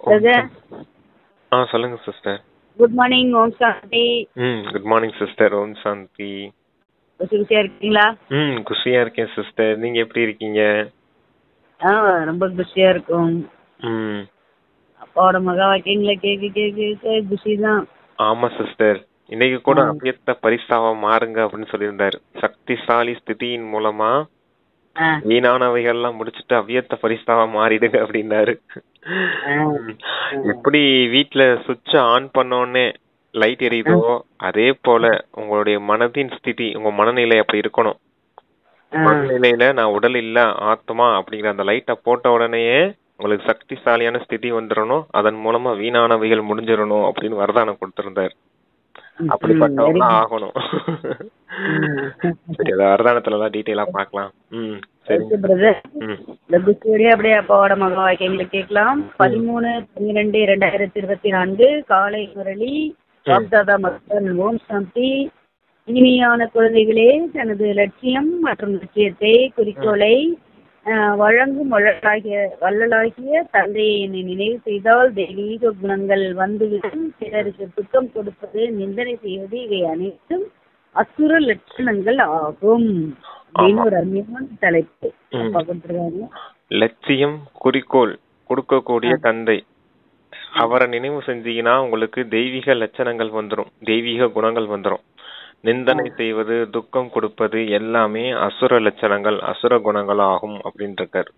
Brother, சொல்லுங்க sister. Good morning. Om Shanti. Good morning sister. Om Shanti. குஷியா இருக்கீங்களா? குஷியா இருக்கேன் சிஸ்டர். நீங்க எப்படி இருக்கீங்க? ரொம்ப குஷியா இருக்கும். ம் அப்பாவோட மகா வாக்கியங்களை கேட்க கேட்க குஷி தான். ஆமா சிஸ்டர். இன்னைக்கு கூட அவ்வியக்த பரிஸ்தாவா மாறுங்க அப்படின்னு சொல்லியிருந்தாரு. சக்திசாலி ஸ்திதியின் மூலமா வீணானவைகள்லாம் முடிச்சுட்டு அவ்வியக்த பரிஸ்தாவா மாறிடுங்க அப்படின்னாரு. எப்படி வீட்டுல சுவிட்ச ஆன் பண்ணோடனே லைட் எரியுதோ அதே போல உங்களுடைய மனதின் ஸ்திதி, உங்க மனநிலை அப்படி இருக்கணும். மனநிலையில நான் உடல் இல்ல ஆத்மா அப்படிங்கிற அந்த லைட்டை போட்ட உடனேயே உங்களுக்கு சக்திசாலியான ஸ்திதி வந்துடணும். அதன் மூலமா வீணானவைகள் முடிஞ்சிடணும் அப்படின்னு வரதானம் கொடுத்திருந்தாரு. அப்படிப்பட்டவங்களா ஆகணும். சரி, அத வரதானத்துல எல்லாம் டீட்டெயிலா பாக்கலாம். அப்படியே அப்பாவோட மகா வாக்கியங்களை கேட்கலாம். 13/12/2024 காலை முரளி. வாக்தாதா மக்கள். ஓம் சாந்தி. இனிமையான குழந்தைகளே, தனது லட்சியம் மற்றும் லட்சியத்தை, குறிக்கோளை வழங்கும் வள்ளலாகிய தந்தையை என்னை நினைவு செய்தால் தெய்வீக குணங்கள் வந்துவிடும். பிறருக்கு துக்கம் கொடுப்பது, நிந்தனை செய்வது, இவை அனைத்தும் அசுர லட்சணங்கள் ஆகும் அப்படின்னு ஒரு அருமையான தலைப்பு கொடுத்துருக்காங்க. லட்சியம், குறிக்கோள் கொடுக்கக்கூடிய தந்தை, அவரை நினைவு செஞ்சீங்கன்னா உங்களுக்கு தெய்வீக லட்சணங்கள் வந்துடும், தெய்வீக குணங்கள் வந்துடும். நிந்தனை செய்வது, துக்கம் கொடுப்பது எல்லாமே அசுர லட்சணங்கள், அசுர குணங்கள் ஆகும் அப்படின்னு இருக்காரு.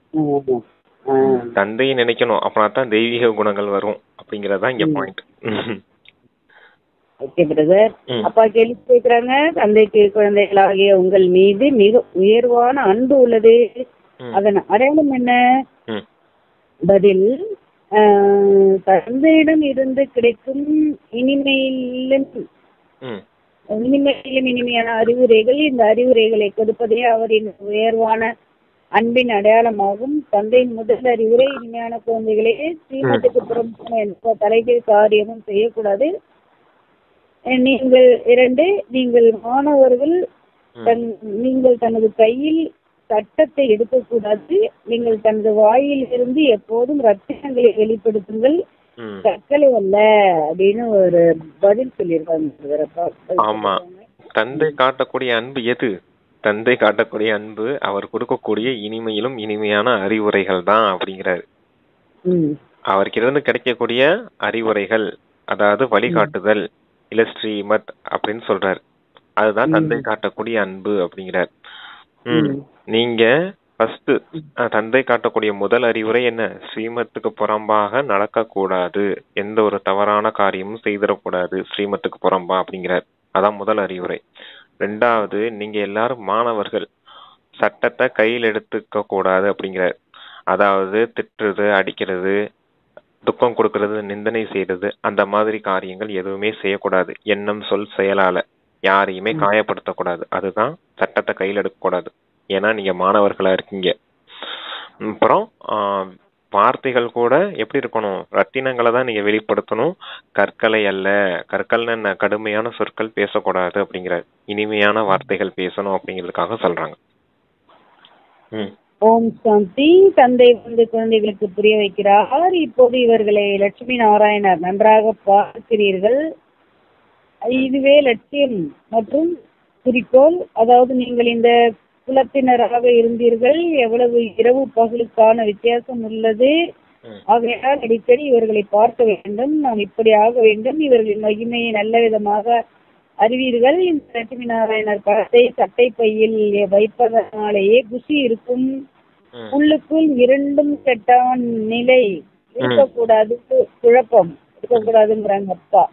தந்தையை நினைக்கணும், அப்படின்னா தான் தெய்வீக குணங்கள் வரும் அப்படிங்கறதான் இங்க பாயிண்ட். Okay brother. அப்பா கேள்வி கேட்கிறாங்க, தந்தைக்கு குழந்தைகளாகிய உங்கள் மீது மிக உயர்வான அன்பு உள்ளது, அதன் அடையாளம் என்ன? பதில், தந்தையிடம் இருந்து கிடைக்கும் இனிமையிலும் இனிமையான அறிவுரைகள், இந்த அறிவுரைகளை கொடுப்பதே அவரின் உயர்வான அன்பின் அடையாளமாகும். தந்தையின் முதல் அறிவுரை, இனிமையான குழந்தைகளே, ஸ்ரீமத்துக்கு புறம்பான எந்த தலைகீழ் காரியமும் செய்யக்கூடாது. நீங்கள் மாணவர்கள், நீங்கள் தனது கையில் சட்டத்தை எடுக்கக்கூடாது. நீங்கள் தனது வாயில் இருந்து எப்போதும் ரத்தினங்களை வெளிப்படுத்துங்கள், கற்களை அல்ல அப்படின்னு ஒரு பதில் சொல்லியிருக்காங்க. ஆமா, தந்தை காட்டக்கூடிய அன்பு எது? தந்தை காட்டக்கூடிய அன்பு அவர் கொடுக்கக்கூடிய இனிமையிலும் இனிமையான அறிவுரைகள் தான் அப்படிங்கிறாரு. அவருக்கு இருந்து கிடைக்கக்கூடிய அறிவுரைகள், அதாவது வழிகாட்டுதல், இல்ல ஸ்ரீமத் அப்படின்னு சொல்றாரு. அதுதான் தந்தை காட்டக்கூடிய அன்பு அப்படிங்கிறார். நீங்க ஃபர்ஸ்ட் தந்தை காட்டக்கூடிய முதல் அறிவுரை என்ன? ஸ்ரீமத்துக்கு புறம்பாக நடக்க கூடாது, எந்த ஒரு தவறான காரியமும் செய்திடக்கூடாது ஸ்ரீமத்துக்கு புறம்பா அப்படிங்கிறார். அதான் முதல் அறிவுரை. ரெண்டாவது, நீங்க எல்லாரும் மாணவர்கள், சட்டத்தை கையில் எடுத்துக்க கூடாது அப்படிங்கிறார். அதாவது திட்டுறது, அடிக்கிறது, துக்கம் கொடுக்கறது, நிந்தனை செய்யறது, அந்த மாதிரி காரியங்கள் எதுவுமே செய்யக்கூடாது. எண்ணம், சொல், செயலால யாரையுமே காயப்படுத்தக்கூடாது. அதுதான் சட்டத்தை கையில் எடுக்கக்கூடாது. ஏன்னா நீங்க மாணவர்களா இருக்கீங்க. அப்புறம் வார்த்தைகள் கூட எப்படி இருக்கணும்? ரத்தினங்களை தான் நீங்க வெளிப்படுத்தணும், கற்களை அல்ல. கற்கள்னு என்ன? கடுமையான சொற்கள் பேசக்கூடாது அப்படிங்கிறார். இனிமையான வார்த்தைகள் பேசணும் அப்படிங்கிறதுக்காக சொல்றாங்க. ஓம் சாந்தி. தந்தை வந்து குழந்தைகளுக்கு புரிய வைக்கிறார். இப்போது இவர்களை லட்சுமி நாராயணர் நன்றாக பார்க்கிறீர்கள். இதுவே லட்சியம் மற்றும் குறிக்கோள். அதாவது நீங்கள் இந்த குலத்தினராக இருந்தீர்கள். எவ்வளவு இரவு பகலுக்கான வித்தியாசம் உள்ளது. ஆகையால் அடிக்கடி இவர்களை பார்க்க வேண்டும். நாம் இப்படி ஆக வேண்டும். இவர்களின் மகிமையை நல்ல விதமாக அறிவீர்கள். இந்த லட்சுமி நாராயணர் படத்தை சட்டை பையில் வைப்பதனாலேயே குஷி இருக்கும். உள்ளுக்குள் இரண்டும் கெட்டான் நிலை இருக்கக்கூடாது, குழப்பம் இருக்கக்கூடாதுங்கிறாங்க அப்பா.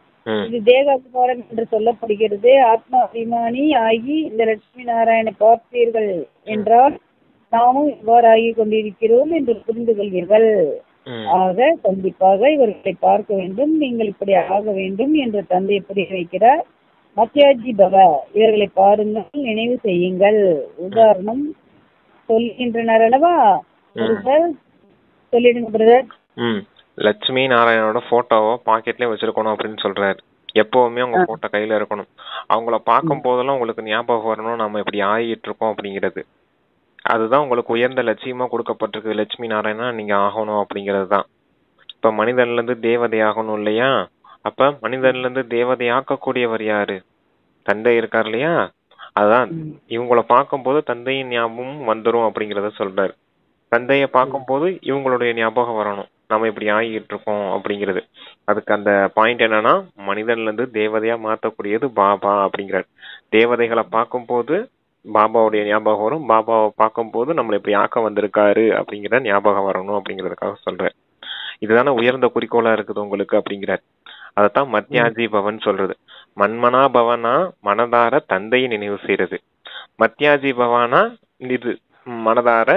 இது தேகாபிமானம் என்று சொல்லப்படுகிறது. ஆத்மா அபிமானி ஆகி இந்த லட்சுமி நாராயணை பார்த்தீர்கள் என்றால் நாமும் இவ்வாறாகி கொண்டிருக்கிறோம் என்று புரிந்து கொள்வீர்கள். ஆக கண்டிப்பாக இவர்களை பார்க்க வேண்டும், நீங்கள் இப்படி ஆக வேண்டும் என்று தந்தை புரிய வைக்கிறார். மத்தியாஜி பவ, இவர்களை பாருங்கள், நினைவு செய்யுங்கள். உதாரணம் சொல்கின்றனர் அல்லவா? சொல்லிடுங்க பிரதர். லட்சுமி நாராயணோட போட்டோவை பாக்கெட்லயே வச்சிருக்கணும் அப்படின்னு சொல்றாரு. எப்பவுமே அவங்க போட்டோ கையில இருக்கணும். அவங்கள பார்க்கும் போதெல்லாம் உங்களுக்கு ஞாபகம் வரணும் நம்ம இப்படி ஆகிட்டு இருக்கோம் அப்படிங்கிறது. அதுதான் உங்களுக்கு உயர்ந்த லட்சியமா கொடுக்கப்பட்டிருக்கு. லட்சுமி நாராயணா நீங்க ஆகணும் அப்படிங்கிறது தான். இப்ப மனிதன்ல இருந்து தேவதை ஆகணும் இல்லையா? அப்ப மனிதன்ல இருந்து தேவதை ஆக்கக்கூடியவர் யாரு? தந்தை இருக்கார் இல்லையா? அதான் இவங்கள பார்க்கும்போது தந்தையின் ஞாபகம் வந்துரும் அப்படிங்கறத சொல்றாரு. தந்தைய பார்க்கும்போது இவங்களுடைய ஞாபகம் வரணும், நம்ம இப்படி ஆகிட்டு இருக்கோம் அப்படிங்கிறது. அதுக்கு அந்த பாயிண்ட் என்னன்னா, மனிதன்ல இருந்து தேவதையா மாத்தக்கூடியது பாபா அப்படிங்கிறார். தேவதைகளை பார்க்கும்போது பாபாவுடைய ஞாபகம் வரும், பாபாவை பார்க்கும்போது நம்மளை இப்படி ஆக்க வந்திருக்காரு அப்படிங்கிற ஞாபகம் வரணும் அப்படிங்கிறதுக்காக சொல்றார். இதுதானே உயர்ந்த குறிக்கோளா இருக்குது உங்களுக்கு அப்படிங்கிறார். அதத்தான் மத்தியாஜி பவன் சொல்றது. மன்மனா பவனா மனதார தந்தையை நினைவு செய்யறது. மத்தியாஜி பவானா இது மனதார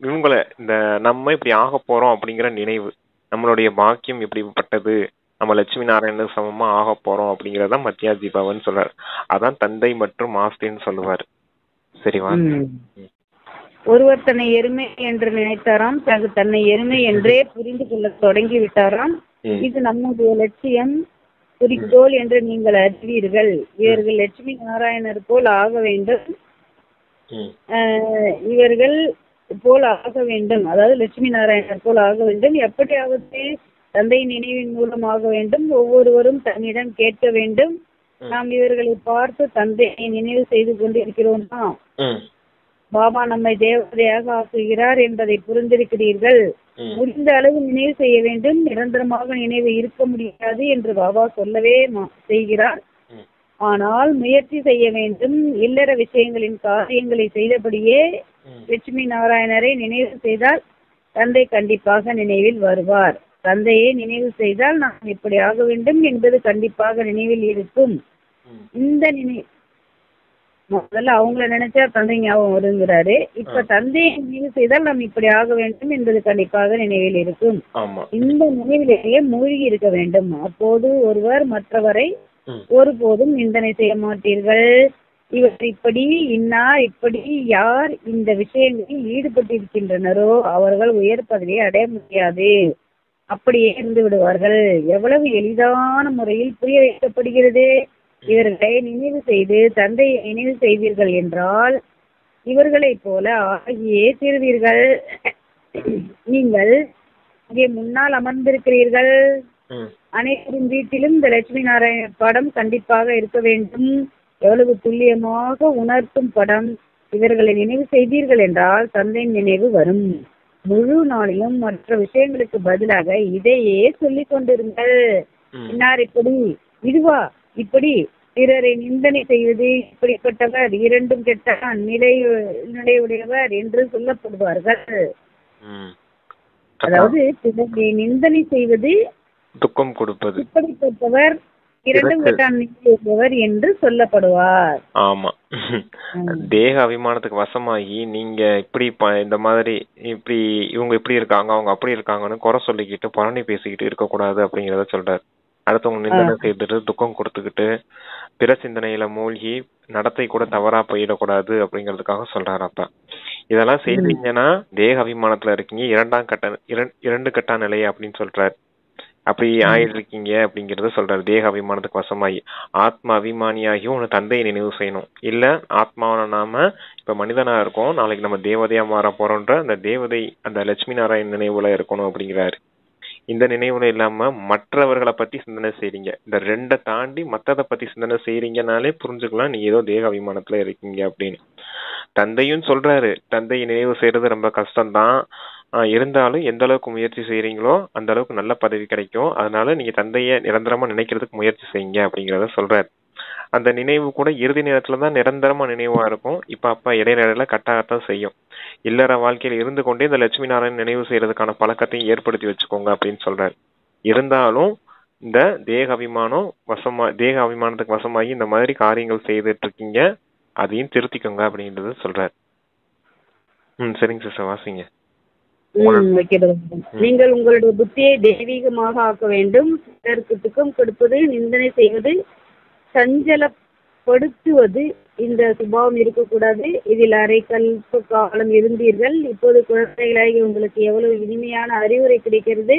இவங்களை இந்த நம்ம இப்படி ஆக போறோம் அப்படிங்கிற நினைவு, நம்மளுடைய பாக்கியம் இப்படிப்பட்டது, நம்ம லட்சுமி நாராயணனுக்கு சமமா ஆக போறோம் அப்படிங்கறத மத்தியாஜி பவன் சொல்றாரு. அதான் தந்தை மற்றும் ஆஸ்தின்னு சொல்லுவாரு. சரிவா? ஒருவர் தன்னை எருமை என்று நினைத்தாராம், தன்னை எருமை என்றே புரிந்து கொள்ள தொடங்கி விட்டாராம். இது நம்முடைய லட்சியம், குறிக்கோள் என்று நீங்கள் அறிவீர்கள். இவர்கள் லட்சுமி நாராயணர் போல் ஆக வேண்டும், இவர்கள் போல் ஆக வேண்டும், அதாவது லட்சுமி நாராயணர் போல் ஆக வேண்டும். எப்படியாவது தந்தை நினைவின் மூலம் ஆக வேண்டும். ஒவ்வொருவரும் தன்னிடம் கேட்க வேண்டும், நாம் இவர்களை பார்த்து தந்தையை நினைவு செய்து கொண்டிருக்கிறோமா? பாபா நம்மை தேவதையாக ஆக்குகிறார் என்பதை புரிந்திருக்கிறீர்கள். முடிந்த அளவு நினைவு செய்ய வேண்டும், நிரந்தரமாக நினைவு இருக்க முடியாது என்று பாபா சொல்லவே செய்கிறார். ஆனால் முயற்சி செய்ய வேண்டும். இல்லற விஷயங்களின் காரியங்களை செய்தபடியே லட்சுமி நாராயணரை நினைவு செய்தால் தந்தை கண்டிப்பாக நினைவில் வருவார். தந்தையை நினைவு செய்தால் நாம் இப்படி ஆக வேண்டும் என்பது கண்டிப்பாக நினைவில் இருக்கும். இந்த முதல்ல அவங்கள நினைச்சா தந்தை ஞாபகம் வருங்கிறாரு. இப்ப தந்தையை நினைவு செய்தால் நாம் இப்படி ஆக வேண்டும் என்பது கண்டிப்பாக நினைவில் இருக்கும். இந்த நினைவிலேயே மூழ்கி இருக்க வேண்டும். அப்போது ஒருவர் மற்றவரை ஒருபோதும் நிந்தனை செய்ய மாட்டீர்கள். இவர் இப்படி இன்னார் இப்படி யார் இந்த விஷயங்களில் ஈடுபட்டிருக்கின்றனரோ அவர்கள் உயர் பதவியை அடைய முடியாது, அப்படியே இருந்து விடுவார்கள். எவ்வளவு எளிதான முறையில் புரிய வைக்கப்படுகிறது. இவர்களை நினைவு செய்து தந்தையை நினைவு செய்வீர்கள் என்றால் இவர்களை போல ஆகியே தீர்வீர்கள். நீங்கள் இங்கே முன்னால் அமர்ந்திருக்கிறீர்கள். அனைவரும் வீட்டிலும் இந்த லட்சுமி நாராயண படம் கண்டிப்பாக இருக்க வேண்டும். எவ்வளவு துல்லியமாக உணர்த்தும் படம். இவர்களை நினைவு செய்தீர்கள் என்றால் தந்தையின் நினைவு வரும். முழு நாளிலும் மற்ற விஷயங்களுக்கு பதிலாக இதையே சொல்லிக் கொண்டிருங்கள். இன்னார் இப்படி, இதுவா இப்படி, பிறரை நிந்தனை செய்வது இப்படிப்பட்டவர், இரண்டும் கெட்ட நிலையுடையவர் என்று சொல்லப்படுவார்கள். அதாவது பிறரை நிந்தனை செய்வது துக்கம் கொடுப்பது, இப்படிப்பட்டவர் இரண்டும் கெட்டவர் என்று சொல்லப்படுவார். ஆமா, தேக அபிமானத்துக்கு வசமாகி நீங்க இப்படி இந்த மாதிரி இப்படி இவங்க இப்படி இருக்காங்க அவங்க அப்படி இருக்காங்கன்னு குறை சொல்லிக்கிட்டு புரணி பேசிக்கிட்டு இருக்கக்கூடாது அப்படிங்கிறத சொல்றாரு. அடுத்தவங்க நிந்தனை செய்துட்டு துக்கம் கொடுத்துக்கிட்டு பிற சிந்தனையில மூழ்கி நடத்தை கூட தவறா போயிடக்கூடாது அப்படிங்கிறதுக்காக சொல்றாரு. அப்ப இதெல்லாம் செய்தீங்கன்னா தேக அபிமானத்துல இருக்கீங்க, இரண்டு கட்டா நிலை அப்படின்னு சொல்றாரு. அப்படி ஆயிட்டிருக்கீங்க அப்படிங்கறத சொல்றாரு. தேக அபிமானத்துக்கு வசமாகி ஆத்ம அபிமானியாகியும் ஒண்ணு தந்தையை நினைவு செய்யணும். இல்ல ஆத்மாவை நாம இப்ப மனிதனா இருக்கோம், நாளைக்கு நம்ம தேவதையா மாற போறோன்ற அந்த தேவதை அந்த லட்சுமி நாராயண் நினைவுல இருக்கணும் அப்படிங்கிறாரு. இந்த நினைவுல இல்லாம மற்றவர்களை பத்தி சிந்தனை செய்றீங்க, இந்த ரெண்டை தாண்டி மத்ததை பத்தி சிந்தனை செய்றீங்கனாலே புரிஞ்சுக்கலாம் நீங்க ஏதோ தேக அபிமானத்துல இருக்கீங்க அப்படின்னு. தந்தையும் சொல்றாரு, தந்தையை நினைவு செய்யறது ரொம்ப கஷ்டம்தான், இருந்தாலும் எந்த அளவுக்கு முயற்சி செய்யறீங்களோ அந்த அளவுக்கு நல்ல பதவி கிடைக்கும், அதனால நீங்க தந்தைய நிரந்தரமா நினைக்கிறதுக்கு முயற்சி செய்யுங்க அப்படிங்கறத சொல்றாரு. அந்த நினைவு கூட இறுதி நேரத்துலதான் நிரந்தரமா நினைவா இருக்கும். இப்ப அப்ப இடையில கட்டாகத்தான் செய்யும். இல்லற வாழ்க்கையில இருந்து கொண்டே இந்த லட்சுமி நாராயணன் நினைவு செய்யறதுக்கான பழக்கத்தையும் ஏற்படுத்தி வச்சுக்கோங்க அப்படின்னு சொல்றாரு. இருந்தாலும் இந்த தேக அபிமானத்துக்கு வசமாகி இந்த மாதிரி காரியங்கள் செய்துட்டு இருக்கீங்க, அதையும் திருத்திக்கோங்க அப்படின்றது சொல்றாரு. சரிங்க சிஸ்டர், வாசிங்க. நீங்கள் உங்களுடைய புத்தியை தெய்வீகமாக ஆக்க வேண்டும். பிறருக்கு துக்கம் கொடுப்பது, நிந்தனை செய்வது, சஞ்சலப்படுத்துவது இந்த சுபாவம் இருக்கக்கூடாது. இதில் அரை கல்ப காலம் இருந்தீர்கள். இப்போது குழந்தைகளாகி உங்களுக்கு எவ்வளவு இனிமையான அறிவுரை கிடைக்கிறது.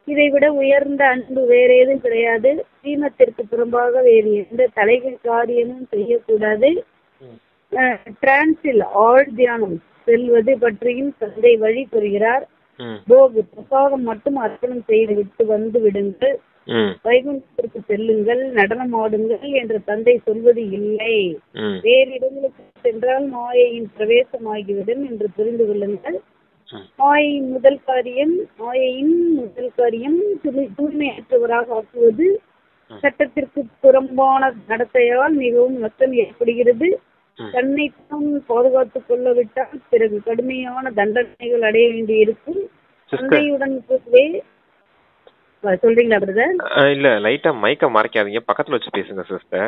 இதை விட உயர்ந்த அன்பு வேற ஏதும் கிடையாது. ஸ்ரீமத்திற்கு புறம்பாக வேறு எந்த தலைகள் காரியமும் செய்யக்கூடாது. டிரான்ஸில் ஆழ் தியானம் செல்வது பற்றியும் தந்தை வழி கூறுகிறார். போக் பிரசாதம் மட்டும் அர்ப்பணம் செய்து விட்டு வந்து விடுங்கள், வைகுண்டத்திற்கு செல்லுங்கள், நடனம் ஆடுங்கள் என்று தந்தை சொல்வது இல்லை. வேறு இடங்களுக்கு சென்றால் மாயையின் பிரவேசமாகிவிடும் என்று புரிந்து கொள்ளுங்கள். மாயையின் முதல் காரியம் தூய்மையற்றவராக ஆக்குவது. சட்டத்திற்கு புறம்பான நடத்தையால் மிகவும் நஷ்டம் ஏற்படுகிறது. தன்னை தான் பாதுகாத்துக் கொள்ளவிட்டால் பிறகு கடுமையான தண்டனைகள் அடைய வேண்டி இருக்கும். தந்தையுடன் கூடவே சொல்றீங்களா பிரதர்? இல்ல, லைட்டா மைக்க மறைக்காதீங்க, பக்கத்துல வச்சு பேசுங்க சிஸ்டர்.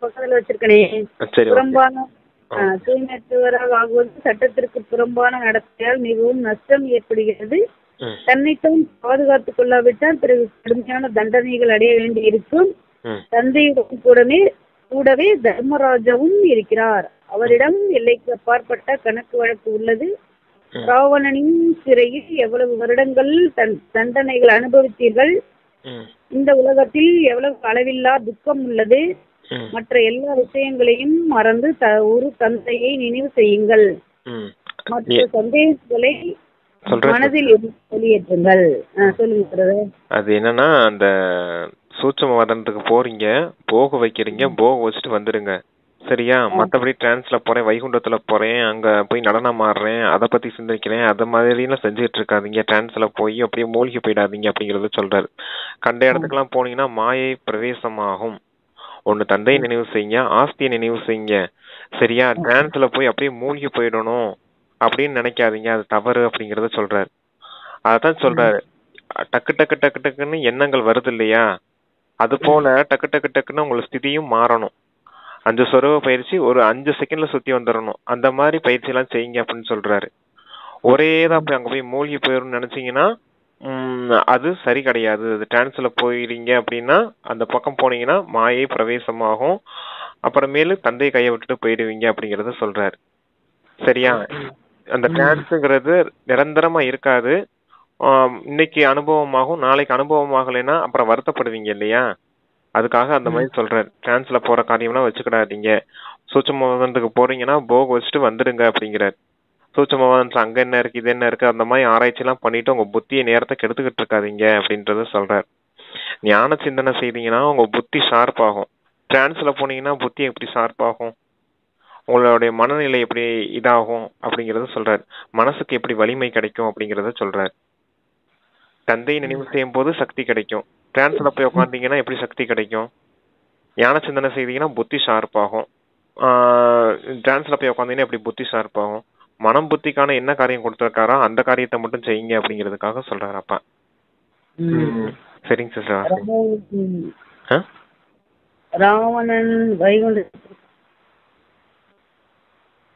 பக்கத்துல வச்சிருக்கனே. புறம்பான தூய்மையற்றவராக ஆகுவது சட்டத்திற்கு புறம்பான நடத்தையால் மிகவும் நஷ்டம் ஏற்படுகிறது. தன்னைத்தான் பாதுகாத்துக் கொள்ளாவிட்டால் பிறகு கடுமையான தண்டனைகள் அடைய வேண்டி இருக்கும். தந்தையுடன் கூடவே தர்மராஜாவும் இருக்கிறார். அவரிடம் எல்லைக்கு அப்பாற்பட்ட கணக்கு வழக்கு உள்ளது. ராவணனின் சிறையில் எவ்வளவு வருடங்கள் தண்டனைகள் அனுபவித்தீர்கள். இந்த உலகத்தில் எவ்வளவு அளவில்லா துக்கம் உள்ளது. மற்ற எல்லா விஷயங்களையும் மறந்து ஒரு தந்தையை நினைவு செய்யுங்கள். மற்ற சந்தேகங்களை மனதில் வெளியேற்றுங்கள். சொல்லுங்க. அது என்னன்னா, அந்த சூட்சும வதனத்துக்கு போறீங்க, போக வைக்கிறீங்க, போக வச்சுட்டு வந்துருங்க, சரியா? மற்றபடி டிரான்ஸ்ல போறேன், வைகுண்டத்துல போறேன், அங்க போய் நடனம் ஆடுறேன், அதை பத்தி சிந்திக்கிறேன், அது மாதிரி எல்லாம் செஞ்சுட்டு இருக்காதீங்க. டிரான்ஸ்ல போய் அப்படியே மூழ்கி போயிடாதீங்க அப்படிங்கறத சொல்றாரு. கண்ட இடத்துக்கு போனீங்கன்னா மாயை பிரவேசமாகும். ஒண்ணு தந்தையை நினைவு செய்யுங்க, ஆஸ்தியை நினைவு செய்யுங்க, சரியா? டிரான்ஸ்ல போய் அப்படியே மூழ்கி போயிடணும் அப்படின்னு நினைக்காதீங்க, அது தவறு அப்படிங்கறத சொல்றாரு. அதான் சொல்றாரு, டக்கு டக்கு டக்கு டக்குன்னு எண்ணங்கள் வருது இல்லையா, அது போல டக்கு டக்கு டக்குன்னு உங்களுக்கு ஸ்திதியும் மாறணும். 5 சொருவ பயிற்சி ஒரு 5 செகண்ட்ல சுத்தி வந்துடணும். அந்த மாதிரி பயிற்சி எல்லாம் செய்யுங்க அப்படின்னு சொல்றாரு. ஒரேதான் போய் அங்க போய் மூழ்கி போயிடும்னு நினைச்சீங்கன்னா அது சரி கிடையாது. அது டிரான்ஸ்ல போயிடுறீங்க அப்படின்னா அந்த பக்கம் போனீங்கன்னா மாயை பிரவேசமாகும். அப்புறமேலு தந்தை கையை விட்டுட்டு போயிடுவீங்க அப்படிங்கறத சொல்றாரு, சரியா? அந்த டிரான்ஸ்ங்கிறது நிரந்தரமா இருக்காது. இன்னைக்கு அனுபவமாகும், நாளைக்கு அனுபவம் ஆகலைன்னா அப்புறம் வருத்தப்படுவீங்க இல்லையா? அதுக்காக அந்த மாதிரி சொல்றாரு. டிரான்ஸ்ல போற காரியம்லாம் வச்சுக்கிடாதீங்க. சூட்சுமவதனத்துக்கு போறீங்கன்னா போக வச்சுட்டு வந்துடுங்க அப்படிங்கிறாரு. சூட்சுமவதனத்துல அங்க என்ன இருக்கு, இது என்ன இருக்கு, அந்த மாதிரி ஆராய்ச்சி எல்லாம் பண்ணிட்டு உங்க புத்தியை நேரத்தை கெடுத்துக்கிட்டு இருக்காதீங்க அப்படின்றத சொல்றாரு. ஞான சிந்தனை செய்தீங்கன்னா உங்க புத்தி ஷார்ப் ஆகும். டிரான்ஸ்ல போனீங்கன்னா புத்தி எப்படி ஷார்ப் ஆகும், உங்களுடைய மனநிலை எப்படி இதாகும் அப்படிங்கறத சொல்றாரு. மனசுக்கு எப்படி வலிமை கிடைக்கும் அப்படிங்கறத சொல்றாரு. தந்தையை நினைவு செய்யும் போது சக்தி கிடைக்கும். டிரான்ஸ்ல போய் உட்காந்தீங்கன்னா எப்படி சக்தி கிடைக்கும்? ஞான சிந்தனை செய்தீங்கன்னா புத்தி ஷார்ப் ஆகும். டிரான்ஸ்ல போய் உட்காந்தீங்கன்னா எப்படி புத்தி ஷார்ப் ஆகும்? மனம் புத்திக்கான என்ன காரியம் கொடுத்திருக்காரோ அந்த காரியத்தை மட்டும் செய்யுங்க அப்படிங்கிறதுக்காக சொல்றாரு அப்பா. சரிங்க சிஸ்டர். ராவணன் வைகுண்ட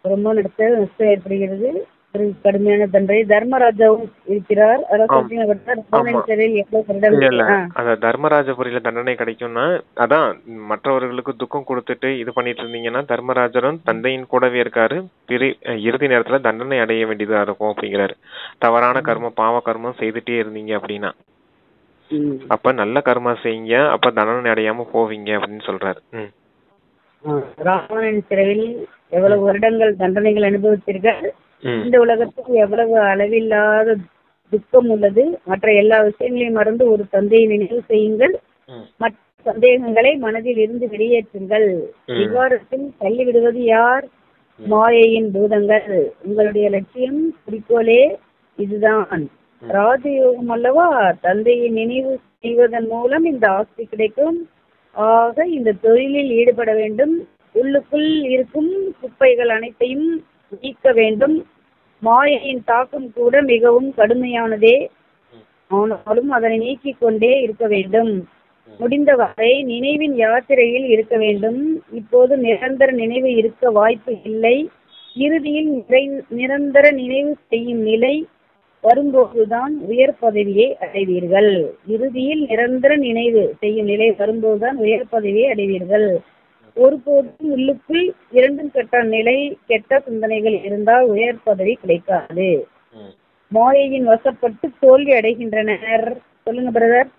ரொம்ப நடத்த ஏற்படுகிறது. கடுமையான தண்டனை. தர்மராஜாவும் இருக்கிறார். அந்த தர்மராஜபுரியில தண்டனை கிடைக்கும்னா, அதான் மற்றவர்களுக்கு துக்கம் கொடுத்துட்டு இது பண்ணிட்டு இருந்தீங்கன்னா தர்மராஜரும் தந்தையின் கூடவே இருக்காரு. இறுதி நேரத்துல தண்டனை அடைய வேண்டியதா இருக்கும் அப்படிங்கிறாரு. தவறான கர்மம், பாவ கர்மம் செய்துட்டே இருந்தீங்க அப்படின்னா அப்ப நல்ல கர்மா செய்யுங்க, அப்ப தண்டனை அடையாம போவீங்க அப்படின்னு சொல்றாரு. ராவணன் சிறையில் எவ்வளவு வருடங்கள் தண்டனைகள் அனுபவித்தீர்கள். இந்த உலகத்தில் எவ்வளவு அளவில்லாத துக்கம் உள்ளது. மற்ற எல்லா விஷயங்களையும் மறந்து ஒரு தந்தையை நினைவு செய்யுங்கள். மற்ற சந்தேகங்களை மனதில் இருந்து வெளியேற்றுங்கள். விவாதத்தில் தள்ளிவிடுவது யார்? மாயையின் பூதங்கள். உங்களுடைய லட்சியம், குறிக்கோளே இதுதான். ராஜயோகம் அல்லவா? தந்தையை நினைவு செய்வதன் மூலம் இந்த ஆஸ்தி கிடைக்கும். ஆக இந்த தொழிலில் ஈடுபட வேண்டும். உள்ளுக்குள் இருக்கும் குப்பைகள் அனைத்தையும் நீக்க வேண்டும். மாயையின் தாக்கம் கூட மிகவும் கடுமையானதே, ஆனாலும் அதனை நீக்கிக் கொண்டே இருக்க வேண்டும். முடிந்தவரை நினைவின் யாத்திரையில் இருக்க வேண்டும். இப்போது நிரந்தர நினைவு இருக்க வாய்ப்பு இல்லை. இறுதியில் நிரந்தர நினைவு செய்யும் நிலை வரும்போதுதான் உயர் பதவியை அடைவீர்கள். இறுதியில் நிரந்தர நினைவு செய்யும் நிலை வரும்போதுதான் உயர் பதவியை அடைவீர்கள். ஒருபோதும் உள்ளுக்குள் இரண்டும் கெட்ட நிலை, கெட்ட சிந்தனைகள் இருந்தால் உயர் பதவி கிடைக்காது. மாயையின் வசப்பட்டு தோல்வி அடைகின்றனர். சொல்லுங்க பிரதர்.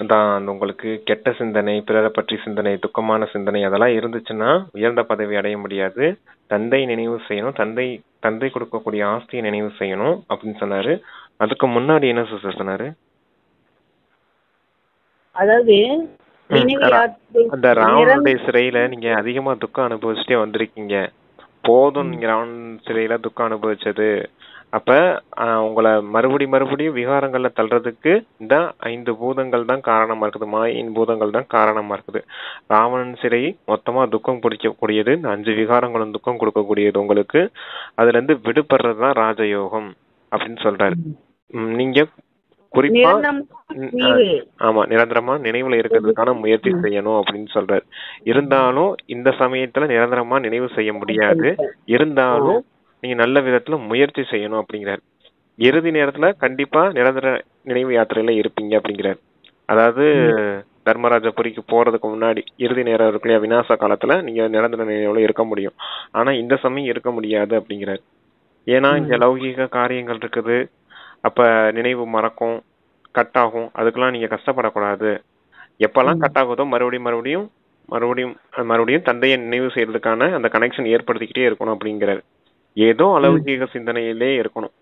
அதான் உங்களுக்கு கெட்ட சிந்தனை, பிறரை பற்றி சிந்தனை, துக்கமான சிந்தனை அதெல்லாம் இருந்துச்சுன்னா உயர்ந்த பதவி அடைய முடியாது. தந்தை நினைவு செய்யணும். தந்தை கொடுக்கக்கூடிய ஆஸ்தியை நினைவு செய்யணும் அப்படின்னு சொன்னாரு. அதுக்கு முன்னாடி என்ன சிஸ்டர் சொன்னாரு? அதாவது நினைவு அந்த ராவணனுடைய சிறையில நீங்க அதிகமா துக்கம் அனுபவிச்சுட்டே வந்திருக்கீங்க, போதும் நீங்க ராவணன் சிறையில துக்கம் அனுபவிச்சது. அப்ப உங்களை மறுபடியும் விகாரங்கள்ல தள்ளுறதுக்கு இந்த 5 பூதங்கள் தான் காரணமா இருக்குது, மாயின் பூதங்கள் தான் காரணமா இருக்குது. ராவணன் சிறை மொத்தமா துக்கம் பிடிக்கக்கூடியது, இந்த 5 விகாரங்களும் துக்கம் கொடுக்கக்கூடியது உங்களுக்கு. அதுல இருந்து விடுபடுறதுதான் ராஜயோகம் அப்படின்னு சொல்றாரு. நீங்க குறிப்பா ஆமா நிரந்தரமா நினைவுல இருக்கிறதுக்கான முயற்சி செய்யணும் அப்படின்னு சொல்றாரு. இருந்தாலும் இந்த சமயத்துல நிரந்தரமா நினைவு செய்ய முடியாது, இருந்தாலும் நீங்க நல்ல விதத்துல முயற்சி செய்யணும் அப்படிங்கிறார். இறுதி நேரத்துல கண்டிப்பா நிரந்தர நினைவு யாத்திரையில இருப்பீங்க அப்படிங்கிறார். அதாவது தர்மராஜபுரிக்கு போறதுக்கு முன்னாடி இறுதி நேரம் இருக்கு இல்லையா, விநாச காலத்துல நீங்க நிரந்தர நினைவுல இருக்க முடியும். ஆனா இந்த சமயம் இருக்க முடியாது அப்படிங்கிறார். ஏன்னா இங்க லௌகீக காரியங்கள் இருக்குது, அப்ப நினைவு மறக்கும், கட் ஆகும். அதுக்கெல்லாம் நீங்க கஷ்டப்படக்கூடாது. எப்பெல்லாம் கட் ஆகுதோ மறுபடியும் தந்தையை நினைவு செய்யறதுக்கான அந்த கனெக்ஷன் ஏற்படுத்திக்கிட்டே இருக்கணும் அப்படிங்கிறார். ஏதோ அலௌகீக சிந்தனையிலே இருக்கணும்.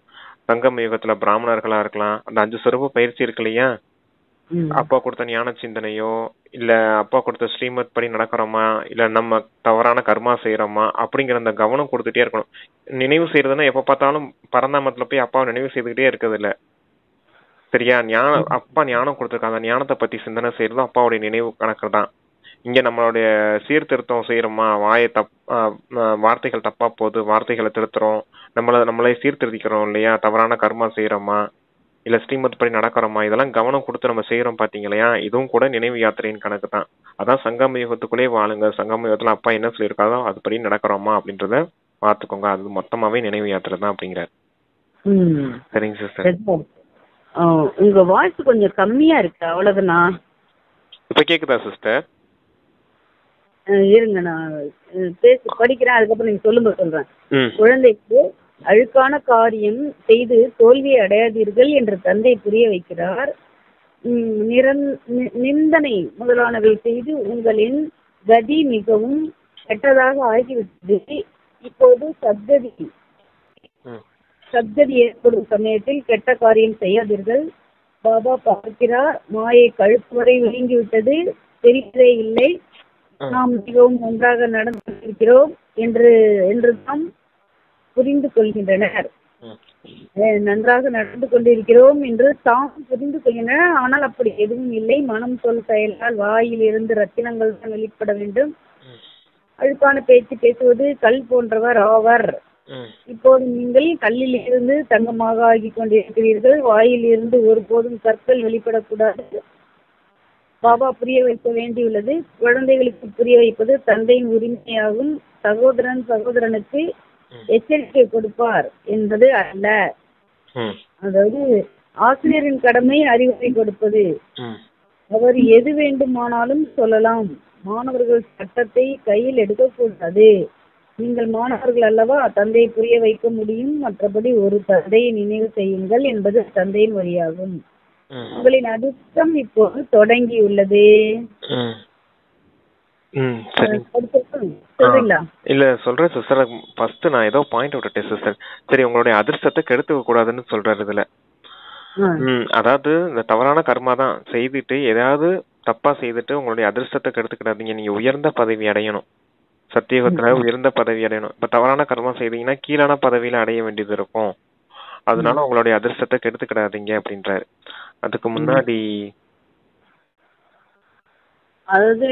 சங்கம் யுகத்துல பிராமணர்களா இருக்கலாம், அந்த 5 சொரூப பயிற்சி இருக்கு இல்லையா, அப்பா கொடுத்த ஞான சிந்தனையோ இல்ல அப்பா கொடுத்த ஸ்ரீமத் படி நடக்கிறோமா இல்ல நம்ம தவறான கர்மா செய்யறோமா அப்படிங்கிற அந்த கவனம் கொடுத்துட்டே இருக்கணும். நினைவு செய்யறதுன்னா எப்ப பார்த்தாலும் பரந்தாமத்துல போய் அப்பாவை நினைவு செய்துக்கிட்டே இருக்கிறது இல்ல, சரியா? அப்பா ஞானம் கொடுத்துருக்காங்க, அந்த ஞானத்தை பத்தி சிந்தனை செய்யறதும் அப்பாவுடைய நினைவு கணக்கு தான். இங்க நம்மளுடைய சீர்திருத்தம் செய்யறோமா, வார்த்தைகள் தப்பா போகுது, வார்த்தைகளை திருத்துறோம், நம்மளே சீர்திருத்திக்கிறோம் இல்லையா, தவறான கர்மா செய்யறோமா இல்ல ஸ்ரீமத் படி நடக்கிறோமா, இதெல்லாம் கவனம் கொடுத்து நம்ம செய்யறோம் பாத்தீங்களா, இதுவும் கூட நினைவு யாத்திரையின் கணக்கு தான். அதான் சங்கம யுகத்துக்குள்ளே வாழுங்க, சங்கம யுகத்துல அப்பா என்ன சொல்லியிருக்காரோ அதுபடி நடக்கிறோமா அப்படின்றத பாத்துக்கோங்க, அது மொத்தமாவே நினைவு யாத்திரை தான் அப்படிங்கிறார். சரிங்க சிஸ்டர். உங்க வாய்ஸ் கொஞ்சம் கம்மியா இருக்கு, அவ்வளவுதானா? இப்ப கேக்குதா சிஸ்டர்? இருங்க நான் படிக்கிறேன், அதுக்கப்புறம் நீங்க சொல்றேன். குழந்தைக்கு அழுக்கான காரியம் செய்து தோல்வியை அடையாதீர்கள் என்று தந்தை புரிய வைக்கிறார். நிந்தனை முதலானவை செய்து உங்களின் கதி மிகவும் கெட்டதாக ஆகிவிட்டது. இப்போது சப்ததி ஏற்படும் சமயத்தில் கெட்ட காரியம் செய்யாதீர்கள். பாபா பார்க்கிறார், மாயை கழுத்து வரை விழுங்கிவிட்டது, தெரிவதே இல்லை. நாம் மிகவும் நன்றாக நடந்து கொண்டிருக்கிறோம் என்று நாம் புரிந்து கொள்கின்றனர். நன்றாக நடந்து கொண்டிருக்கிறோம் என்று தாம் புரிந்து கொள்கின்றனர். ஆனால் அப்படி எதுவும் இல்லை. மனம் சொல் செயலால் வாயில் இருந்து ரத்தினங்கள் தான் வெளிப்பட வேண்டும். அழுக்கான பேச்சு பேசுவது கல் போன்றவர் ஆவர். இப்போது நீங்கள் கல்லில் இருந்து தங்கமாக ஆகி கொண்டிருக்கிறீர்கள். வாயில் இருந்து ஒருபோதும் கற்கள் வெளிப்படக்கூடாது. பாபா புரிய வைக்க வேண்டியுள்ளது. குழந்தைகளுக்கு புரிய வைப்பது தந்தையின் உரிமையாகும். சகோதரனுக்கு எச்சரிக்கை கொடுப்பார் என்பது அல்ல. அதாவது ஆசிரியரின் கடமை அறிவுரை கொடுப்பது. அவர் எது வேண்டுமானாலும் சொல்லலாம். மாணவர்கள் சட்டத்தை கையில் எடுக்கக்கூடாது. நீங்கள் மாணவர்கள் அல்லவா, தந்தையை புரிய வைக்க முடியும். மற்றபடி ஒரு தந்தையை நினைவு செய்யுங்கள் என்பது தந்தையின் வழியாகும். உங்களின் அதிர்ஷ்டம் இப்போது தொடங்கியுள்ளது. இல்ல சொல்றேன் சிஸ்டர். ஃபர்ஸ்ட் நான் ஏதோ பாயிண்ட் விட்டுட்டேன் சிஸ்டர். சரி, உங்களுடைய அதிர்ஷ்டத்தை கெடுத்துக்க கூடாதுன்னு சொல்றாரு இதுல. அதாவது இந்த தவறான கர்மா தான் செய்துட்டு ஏதாவது தப்பா செய்துட்டு உங்களுடைய அதிர்ஷ்டத்தை கெடுத்துக்கிடாதீங்க. நீங்க உயர்ந்த பதவி அடையணும், சத்தியுகத்துல உயர்ந்த பதவி அடையணும். இப்ப தவறான கர்மா செய்தீங்கன்னா கீழான பதவியில அடைய வேண்டியது இருக்கும். அதனால உங்களுடைய அதிர்ஷ்டத்தை கெடுத்துக்கிடாதீங்க அப்படின்றாரு. அதுக்கு முன்னாடி அதாவது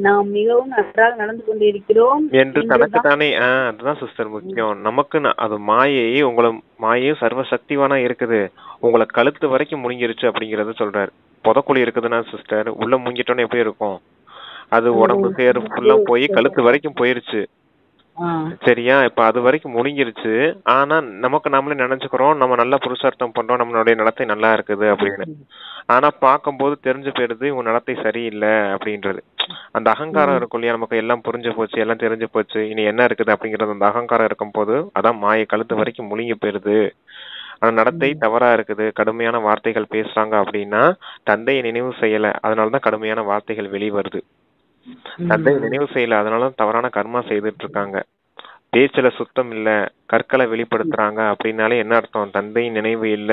நாம் மிகவும் நன்றாக நடந்து கொண்டிருக்கிறோம் என்று தனக்கு தானே. அதுதான் சிஸ்டர் முக்கியம். நமக்கு அது மாயையும் சர்வ சக்திவானா இருக்குது, உங்களை கழுத்து வரைக்கும் முழுங்கிருச்சு அப்படிங்கறத சொல்றாரு. புதக்குழி இருக்குதுன்னா சிஸ்டர், உள்ள முங்கிட்டோன்னு எப்படி இருக்கும், அது உடம்பு சேரு ஃபுல்லா போய் கழுத்து வரைக்கும் போயிருச்சு, சரியா? இப்ப அது வரைக்கும் முழுங்கிருச்சு. ஆனா நமக்கு நாமளே நினைச்சுக்கிறோம் நம்ம நல்லா புருஷார்த்தம் பண்றோம், நம்மளுடைய நடத்தை நல்லா இருக்குது அப்படின்னு. ஆனா பார்க்கும்போது தெரிஞ்சு போயிடுது இவங்க நடத்தை சரியில்லை அப்படின்றது. அந்த அகங்காரம் இருக்கும் இல்லையா, நமக்கு எல்லாம் புரிஞ்சு போச்சு, எல்லாம் தெரிஞ்சு போச்சு, இனி என்ன இருக்குது அப்படிங்கறது அந்த அகங்காரம் இருக்கும் போது அதான் மாயை கழுத்து வரைக்கும் முழுங்கி போயிருது. ஆனா நடத்தை தவறா இருக்குது, கடுமையான வார்த்தைகள் பேசுறாங்க அப்படின்னா தந்தையை நினைவு செய்யல, அதனாலதான் கடுமையான வார்த்தைகள் வெளிவருது. தந்தையை நினைவு செய்யல, அதனால தவறான கர்மா செய்துட்டு இருக்காங்க. பேச்சுல சுத்தம் இல்ல, கற்களை வெளிப்படுத்துறாங்க அப்படின்னாலே என்ன அர்த்தம்? தந்தையின் நினைவு இல்ல,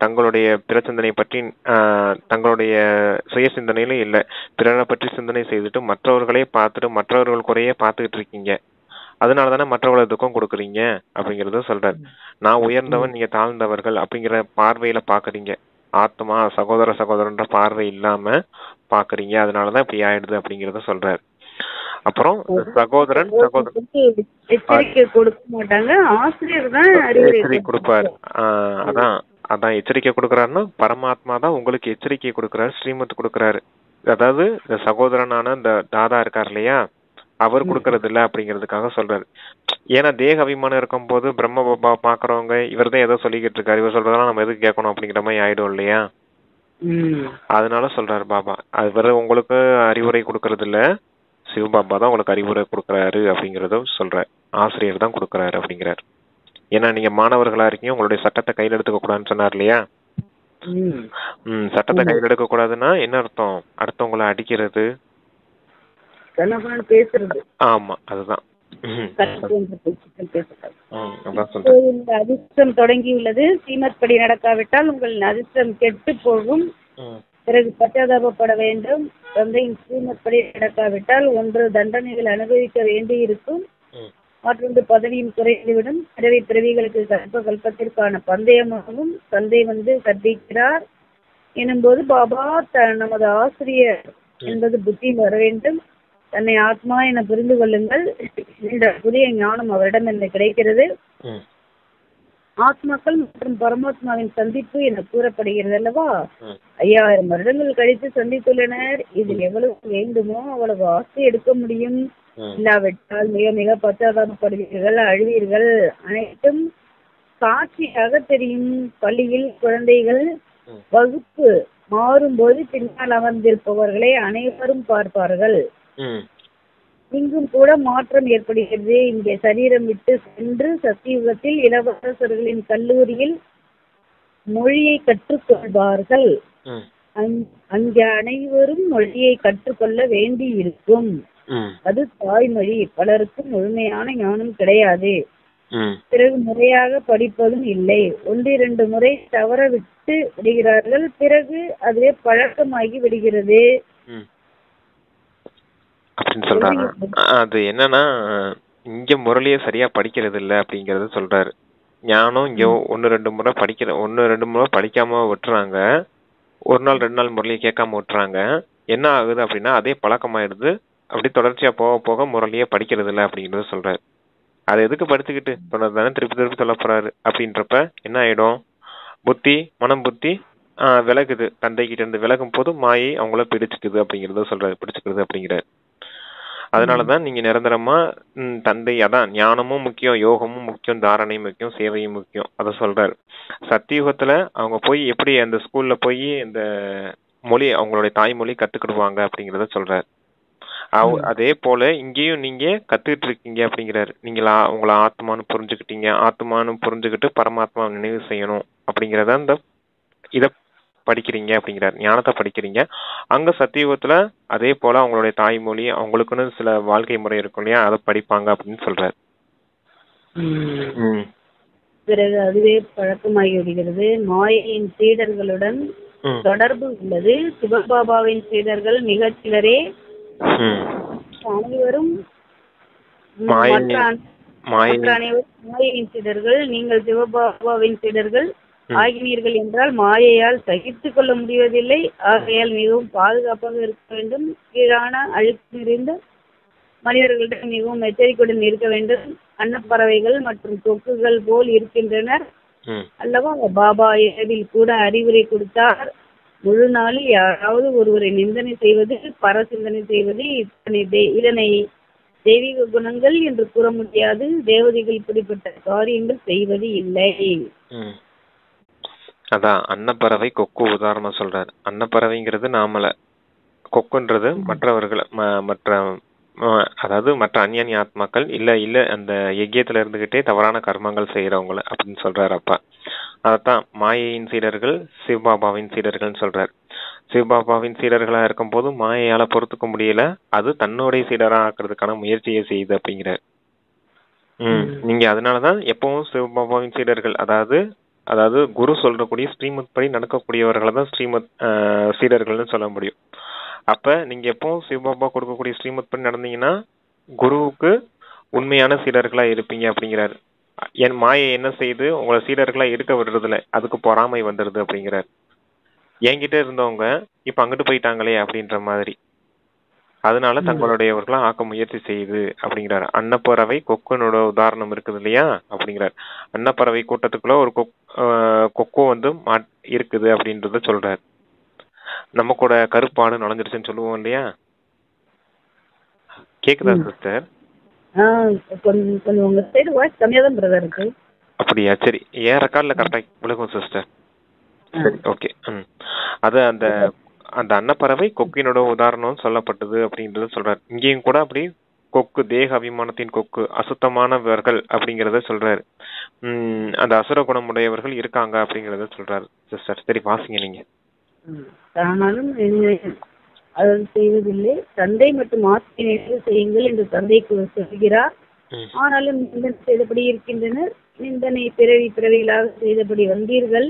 தங்களுடைய பிற சிந்தனை பற்றி தங்களுடைய சுய சிந்தனையிலும் இல்ல, பிறரை பற்றி சிந்தனை செய்துட்டு மற்றவர்களே பார்த்துட்டு மற்றவர்கள் குறையே பார்த்துக்கிட்டு இருக்கீங்க. அதனால தானே மற்றவர்களுக்கு துக்கம் கொடுக்குறீங்க அப்படிங்கறத சொல்றாரு. நான் உயர்ந்தவன், நீங்க தாழ்ந்தவர்கள் அப்படிங்கிற பார்வையில பாக்குறீங்க. ஆத்மா சகோதர சகோதரன்ற பார்வை இல்லாம பாக்குறீங்க, அதனாலதான் இப்படி ஆயிடுது அப்படிங்கறத சொல்றாரு. அப்புறம் சகோதரன் எச்சரிக்கை கொடுக்க மாட்டாங்க, ஆசிரியர் தான் எச்சரிக்கை கொடுப்பாரு. அதான் எச்சரிக்கை கொடுக்கறாருன்னா பரமாத்மா தான் உங்களுக்கு எச்சரிக்கை கொடுக்கறாரு, ஸ்ரீமத் கொடுக்கறாரு. அதாவது இந்த சகோதரனான இந்த தாதா இருக்கார் இல்லையா, அவர் கொடுக்கறது இல்ல அப்படிங்கிறதுக்காக சொல்றாரு. ஏன்னா தேக அபிமானம் இருக்கும் போது பிரம்ம பாபா பாக்குறவங்க இவர் தான் ஏதோ சொல்லிக்கிட்டு இருக்காரு, இவர் சொல்றதெல்லாம் நம்ம எதுக்கு கேட்கணும் அப்படிங்கிற மாதிரி ஆயிடும் இல்லையா. அதனால சொல்றாரு பாபா, அது உங்களுக்கு அறிவுரை கொடுக்கறது இல்ல, சிவபாபா தான் உங்களுக்கு அறிவுரை கொடுக்கறாரு அப்படிங்கறத சொல்றாரு. ஆசிரியர் தான் கொடுக்கறாரு அப்படிங்கிறார். ஏன்னா நீங்க மாணவர்களா இருக்கீங்க, உங்களுடைய சட்டத்தை கையில் எடுத்துக்க கூடாதுன்னு சொன்னார் இல்லையா. சட்டத்தை கையில் எடுக்க கூடாதுன்னா என்ன அர்த்தம்? அடுத்தவங்களை அடிக்கிறது, பேசுறது. ஆமா, அதுதான் அதிர்ஷ்டம் தொடங்கியுள்ளது. ஸ்ரீமத் படி நடக்காவிட்டால் உங்கள் அதிர்ஷ்டம் கெட்டு போகும். பிறகு பச்சாதாபப்பட வேண்டும். தந்தையின் ஸ்ரீமத் படி நடக்காவிட்டால் ஒன்று தண்டனைகள் அனுபவிக்க வேண்டி இருக்கும், மற்றொன்று பதவியும் குறைந்துவிடும். பிறவி பிறவிகளுக்கு கல்ப கல்பத்திற்கான பந்தயமாகவும் தந்தை கற்பிக்கிறார் எனும்போது பாபா நமது ஆசிரியர் என்பது புத்தியில் வர வேண்டும். தன்னை ஆத்மா என புரிந்து கொள்ளுங்கள் என்ற புதிய ஞானம் அவரிடம் என்ன கிடைக்கிறது. ஆத்மாக்கள் மற்றும் பரமாத்மாவின் சந்திப்பு என கூறப்படுகிறது அல்லவா. 5000 வருடங்கள் கழித்து சந்தித்துள்ளனர். இதில் எவ்வளவு வேண்டுமோ அவ்வளவு ஆசை எடுக்க முடியும். இல்லாவிட்டால் மிக மிக பச்சாதாபப்படுவீர்கள், அழுவீர்கள். அனைத்தும் சாட்சியாக தெரியும். பள்ளியில் குழந்தைகள் வகுப்பு மாறும்போது பின்னால் அமர்ந்திருப்பவர்களை அனைவரும் பார்ப்பார்கள். இங்கும் கூட மாற்றம் ஏற்படுகிறது. இங்கே சரீரம் விட்டு சென்று சத்தியுகத்தில் இளவரசர்களின் கல்லூரியில் மொழியை கற்றுக்கொள்வார்கள். அங்கே அனைவரும் மொழியை கற்றுக்கொள்ள வேண்டி இருக்கும். அது தாய்மொழி. பலருக்கு முழுமையான ஞானம் கிடையாது. பிறகு முறையாக படிப்பதும் இல்லை. 1-2 முறை தவற விட்டு விடுகிறார்கள். பிறகு அதுவே பழக்கமாகி விடுகிறது அப்படின்னு சொல்றாங்க. அது என்னன்னா, இங்க முரளிய சரியா படிக்கிறது இல்ல அப்படிங்கறத சொல்றாரு. ஞானம் இங்க 1-2 முறை 1-2 முறை படிக்காம விட்டுறாங்க. 1 நாள் 2 நாள் முரளியை கேட்காம விட்டுறாங்க. என்ன ஆகுது அப்படின்னா அதே பழக்கமாயிடுது. அப்படி தொடர்ச்சியா போக போக முரளிய படிக்கிறது இல்ல அப்படிங்கறத சொல்றாரு. அதை எதுக்கு படிச்சுக்கிட்டு சொன்னதுதானே திருப்பி திருப்பி சொல்ல போறாரு. அப்படின்றப்ப என்ன ஆயிடும், மனம் புத்தி விலகுது. தந்தை கிட்ட இருந்து விலகும் போது மாயை அவங்கள பிடிச்சுக்குது அப்படிங்கறத சொல்றாரு. பிடிச்சுக்கிறது அப்படிங்கிறாரு. அதனாலதான் நீங்க நிரந்தரமா தந்தை, அதான் ஞானமும் முக்கியம், யோகமும் முக்கியம், தாரணையும் முக்கியம், சேவையும் முக்கியம், அத சொல்றாரு. சத்தியுகத்துல அவங்க போய் எப்படி அந்த ஸ்கூல்ல போய் இந்த மொழி அவங்களுடைய தாய்மொழி கத்துக்கிடுவாங்க அப்படிங்கறத சொல்றாரு. அதே போல இங்கேயும் நீங்க கத்துக்கிட்டு இருக்கீங்க அப்படிங்கிறாரு. நீங்களா உங்களை ஆத்மானு புரிஞ்சுக்கிட்டீங்க, ஆத்மானு புரிஞ்சுக்கிட்டு பரமாத்மா நினைவு செய்யணும் அப்படிங்கறத அந்த இத படிக்கிறீங்க அப்படிங்கிறார். ஞானத்தை படிக்கிறீங்க. அங்க சத்தியுகத்துல அதே போல அவங்களுடைய தாய்மொழி, அவங்களுக்குன்னு சில வாழ்க்கை முறை இருக்கும் இல்லையா, அதை படிப்பாங்க அப்படின்னு சொல்றாரு. பிறகு அதுவே பழக்கமாகி விடுகிறது. மாயையின் சீடர்களுடன் தொடர்பு உள்ளது. சிவபாபாவின் சீடர்கள் மிக சிலரே. அனைவரும் மாயையின் சீடர்கள். நீங்கள் சிவபாபாவின் சீடர்கள் ஆகினீர்கள் என்றால் மாயையால் சகித்துக் கொள்ள முடிவதில்லை. ஆகையால் மிகவும் பாதுகாப்பாக இருக்க வேண்டும். கீழான அழுக்கு நிறைந்த மனிதர்களிடம் மிகவும் எச்சரிக்கையுடன் இருக்க வேண்டும். அன்னப்பறவைகள் மற்றும் கொக்குகள் போல் இருக்கின்றனர் அல்லவா. பாபா இரவில் கூட அறிவுரை கொடுத்தார். முழு நாளில் யாராவது ஒருவரை நிந்தனை செய்வது, பரசிந்தனை செய்வது, இதனை தெய்வீக குணங்கள் என்று கூற முடியாது. தேவதைகள் இப்படிப்பட்ட காரியங்கள் செய்வது இல்லை. அதான் அன்னப்பறவை கொக்கு உதாரணம் சொல்றாரு. அன்னப்பறவைங்கிறது நாமல, கொக்குன்றது மற்றவர்கள், அதாவது மற்ற அந்நிய ஆத்மாக்கள், இல்ல அந்த யஜ்யத்துல இருந்துகிட்டே தவறான கர்மங்கள் செய்யறவங்கள அப்படின்னு சொல்றாரு அப்பா. அதத்தான் மாயையின் சீடர்கள் சிவபாபாவின் சீடர்கள் சொல்றாரு. சிவபாபாவின் சீடர்களா இருக்கும் போது மாயையால பொறுத்துக்க முடியல, அது தன்னுடைய சீடரா ஆக்குறதுக்கான முயற்சியை செய்யுது அப்படிங்கிறார். நீங்க அதனாலதான் எப்பவும் சிவபாபாவின் சீடர்கள், அதாவது அதாவது குரு சொல்றக்கூடிய ஸ்ரீமத் படி நடக்கக்கூடியவர்களை தான் சீடர்கள்னு சொல்ல முடியும். அப்ப நீங்க எப்பவும் சிவபாபா கொடுக்கக்கூடிய ஸ்ரீமத் படி நடந்தீங்கன்னா குருவுக்கு உண்மையான சீடர்களா இருப்பீங்க அப்படிங்கிறாரு. என் மாயை என்ன செய்து உங்களை சீடர்களா இருக்க விடுறதுல அதுக்கு பொறாமை வந்துடுது அப்படிங்கிறாரு. என்கிட்ட இருந்தவங்க இப்ப அங்கிட்டு போயிட்டாங்களே அப்படின்ற மாதிரி, அதனால தங்களுடையவர்களா ஆக்க முயற்சி செய்யுது அப்படிங்கிறாரு. அன்னப்பறவை கொக்கனோட உதாரணம் இருக்குது இல்லையா அப்படிங்கிறாரு. அன்னப்பறவை கூட்டத்துக்குள்ள ஒரு கொக்கோ வந்து இருக்குது அப்படின்றத சொல்றாரு. நம்ம கூட கருப்பாடு நுழைஞ்சிருச்சுன்னு சொல்லுவோம் இல்லையா? கேக்குதா சிஸ்டர்? கொஞ்சம் உங்க சைடு வாய்ஸ் கம்மியா தான் பிரதர் இருக்கு. அப்படியா? சரி, ஏன் ரெக்கார்ட்ல கரெக்டா விழுகும் சிஸ்டர். சரி, ஓகே. அது அந்த அந்த அன்னப்பறவை கொக்கினோட உதாரணம் சொல்லப்பட்டது அப்படின்றத சொல்றாரு. இங்கேயும் கூட அப்படி கொக்கு, தேக அபிமானத்தின் கொக்கு, அசுத்தமானவர்கள் அப்படிங்கறத சொல்றாரு. அந்த அசுர குணம் உடையவர்கள் இருக்காங்க அப்படிங்கறத சொல்றாரு சிஸ்டர். சரி, வாசிங்க நீங்க. ஆனாலும் அதை செய்வதில்லை, தந்தை மற்றும் ஆசிரியர்கள் செய்யுங்கள் என்று தந்தை சொல்கிறார். ஆனாலும் நிந்தனை செய்தபடி இருக்கின்றனர். நிந்தனை பிறவிகளாக செய்தபடி வந்தீர்கள்.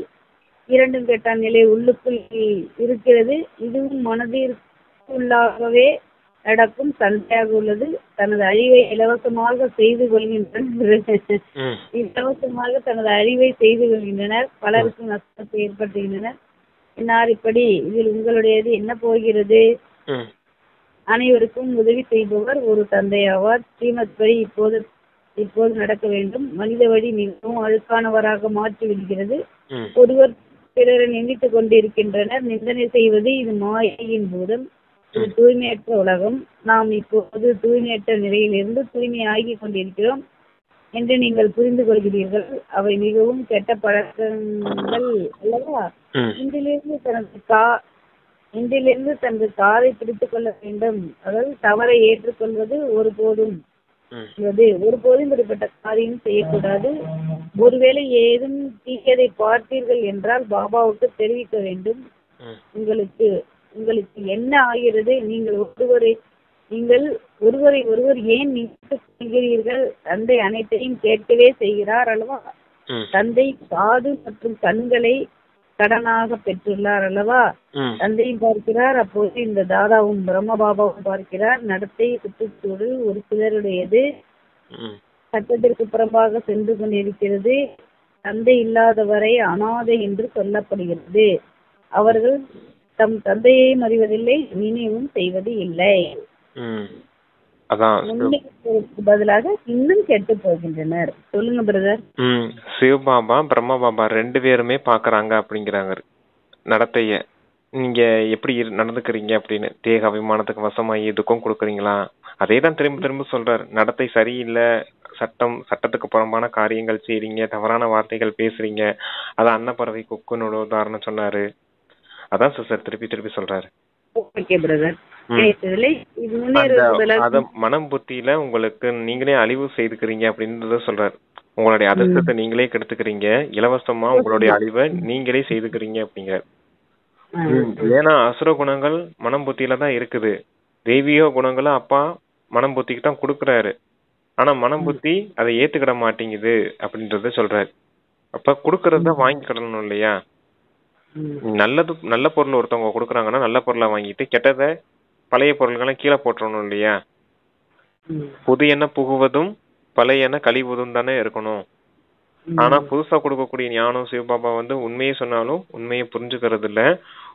இரண்டும் கெட்டான் நிலை உள்ளுக்குள் இருக்கிறது. இதுவும் மனதிற்குள்ளாகவே நடக்கும் சண்டையாக உள்ளது. தனது அழிவை இலவசமாக செய்து கொள்கின்றனர். இலவசமாக தனது அழிவை செய்து கொள்கின்றனர். பலருக்கும் நஷ்டத்தை ஏற்படுத்துகின்றனர். என்னார் இப்படி? இதில் உங்களுடையது என்ன போகிறது? அனைவருக்கும் உதவி செய்பவர் ஒரு தந்தை ஆவார். ஸ்ரீமத் படி இப்போது நடக்க வேண்டும். மனித வழி மிகவும் அழுக்கானவராக மாற்றி விடுகிறது. ஒருவர் பிறரை நிந்தித்துக் கொண்டிருக்கின்றனர். நிந்தனை செய்வது இது மாயையின் பூதம். இது தூய்மையற்ற உலகம். நாம் இப்போது தூய்மையற்ற நிலையிலிருந்து தூய்மையாகி கொண்டிருக்கிறோம் என்று நீங்கள் புரிந்து கொள்கிறீர்கள். அவை மிகவும் கெட்ட பழக்கங்கள் அல்லவா? இன்றிலிருந்து தனது காதை பிடித்துக் கொள்ள வேண்டும். அதாவது தவறை ஏற்றுக்கொள்வது ஒருபோதும் இப்படிப்பட்ட காரியம் செய்யக்கூடாது. ஒருவேளை ஏதும் தீயதை பார்த்தீர்கள் என்றால் பாபாவுக்கு தெரிவிக்க வேண்டும். உங்களுக்கு என்ன ஆகிறது? நீங்கள் ஒருவரை ஒருவர் ஏன் நினைத்துக் கொள்கிறீர்கள்? தந்தை அனைத்தையும் கேட்கவே செய்கிறார் அல்லவா? தந்தை காது மற்றும் கண்களை கடனாக பெற்றுள்ளார் அல்லவா? தந்தையும் பார்க்கிறார். அப்போது இந்த தாதாவும் பிரம்ம பாபாவும் பார்க்கிறார். நடத்தை சுற்றுச்சூழல் ஒரு சிலருடையது சட்டத்திற்கு புறம்பாக சென்று கொண்டிருக்கிறது. தந்தை இல்லாதவரை அனாதை என்று சொல்லப்படுகிறது. அவர்கள் தம் தந்தையையும் அறிவதில்லை, நினைவும் செய்வது இல்லை. பதிலாக இன்னும் கெட்டு போகின்றனர். சொல்லுங்க பிரதர். சிவபாபா பிரம்ம பாபா ரெண்டு பேருமே பாக்குறாங்க அப்படிங்கிறாங்க நடத்தைய. நீங்க எப்படி நடந்துக்கிறீங்க அப்படின்னு. தேக அபிமானத்துக்கு வசமாயி எதுக்கும் கொடுக்குறீங்களா? அதே தான் திரும்ப திரும்ப சொல்றாரு. நடத்தை சரியில்லை, சட்டத்துக்கு புறம்பான காரியங்கள் செய்றீங்க, தவறான வார்த்தைகள் பேசுறீங்க. அதான் அன்னப்பறவை கொக்குனோட உதாரணம் சொன்னாரு. அதான் சிஸ்டர் திருப்பி திருப்பி சொல்றாரு. மனம் புத்தியில உங்களுக்கு நீங்களே அழிவு செய்துக்கிறீங்க அப்படின்றத சொல்றாரு. உங்களுடைய அதிர்ஷ்டத்தை நீங்களே கெடுத்துக்கிறீங்க, இலவசமா உங்களுடைய அழிவை நீங்களே செய்துக்கிறீங்க அப்படிங்கிற. ஏன்னா அசுர குணங்கள் மனம் புத்தியில தான் இருக்குது. தெய்வீக குணங்களும் அப்பா மனம் புத்திக்கு தான் கொடுக்குறாரு. ஆனா மனம் புத்தி அதை ஏத்துக்கிட மாட்டேங்குது அப்படின்றத சொல்றாரு. அப்ப கொடுக்கறத வாங்கிக்கிடணும் இல்லையா? நல்ல பொருள் ஒருத்தவங்க கொடுக்குறாங்கன்னா நல்ல பொருளை வாங்கிட்டு கெட்டதை பழைய பொருள்கள்லாம் கீழே போட்டுறணும் இல்லையா? புது எண்ணெய் புகுவதும் பழைய எண்ணெய் கழிவதும் தானே இருக்கணும். ஆனா புதுசா கொடுக்கக்கூடிய ஞானம் சிவபாபா உண்மையை சொன்னாலும் உண்மையை புரிஞ்சுக்கிறது இல்ல,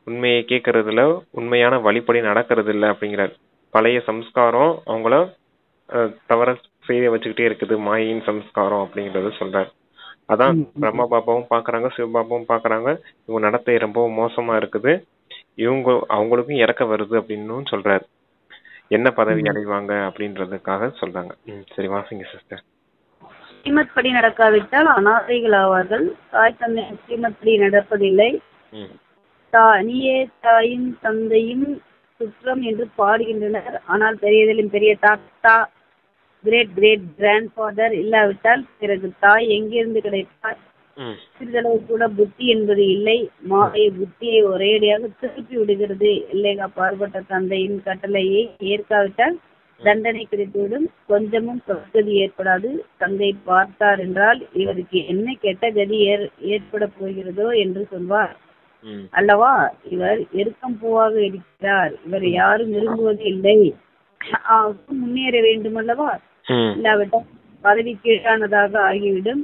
உண்மையை கேட்கறது இல்ல, உண்மையான வழிபடி நடக்கிறது இல்ல அப்படிங்கிறார். பழைய சம்ஸ்காரம் அவங்கள தவற செய்ய வச்சுக்கிட்டே இருக்குது, மாயின் சம்ஸ்காரம் அப்படிங்கறத சொல்றாரு. அதான் பிரம்ம பாபாவும் பாக்குறாங்க, சிவபாபாவும் பாக்குறாங்க. இவங்க நடத்தை ரொம்ப மோசமா இருக்குது, அவங்களுக்கும் இறக்க வருது அப்படின்னு சொல்றாரு. என்ன பதவி அடைவாங்க அப்படின்றதுக்காக சொல்றாங்க. சரி, வாசிங்க சிஸ்டர். ஸ்ரீமத் படி நடக்காவிட்டால் அனாதைகள் ஆவார்கள். தாய் தந்தை ஸ்ரீமத் படி நடப்பதில்லை. நீயே தாயும் தந்தையும் சுற்றம் என்று பாடுகின்றனர். ஆனால் பெரியதிலும் பெரிய தாத்தா, கிரேட் கிரேட் கிராண்ட் ஃபாதர் இல்லாவிட்டால் பிறகு தாய் எங்கிருந்து கிடைப்பார்? சிறிதளவு கூட புத்தி என்பது இல்லை. மாயை புத்தியை ஒரேடியாக திருப்பி விடுகிறது. எல்லைகா பார்ப்பட்ட தந்தையின் கட்டளையை ஏற்காவிட்டால் தண்டனை கிடைத்துவிடும், கொஞ்சமும் கதி ஏற்படாது. தந்தை பார்த்தார் என்றால் இவருக்கு என்ன கெட்ட கதி ஏற்பட போகிறதோ என்று சொல்வார் அல்லவா. இவர் எருக்கம் பூவாக இருக்கிறார், இவர் யாரும் விரும்புவது இல்லை, முன்னேற வேண்டும் அல்லவா. இல்லாவிட்டால் பதவி கீழானதாக ஆகிவிடும்,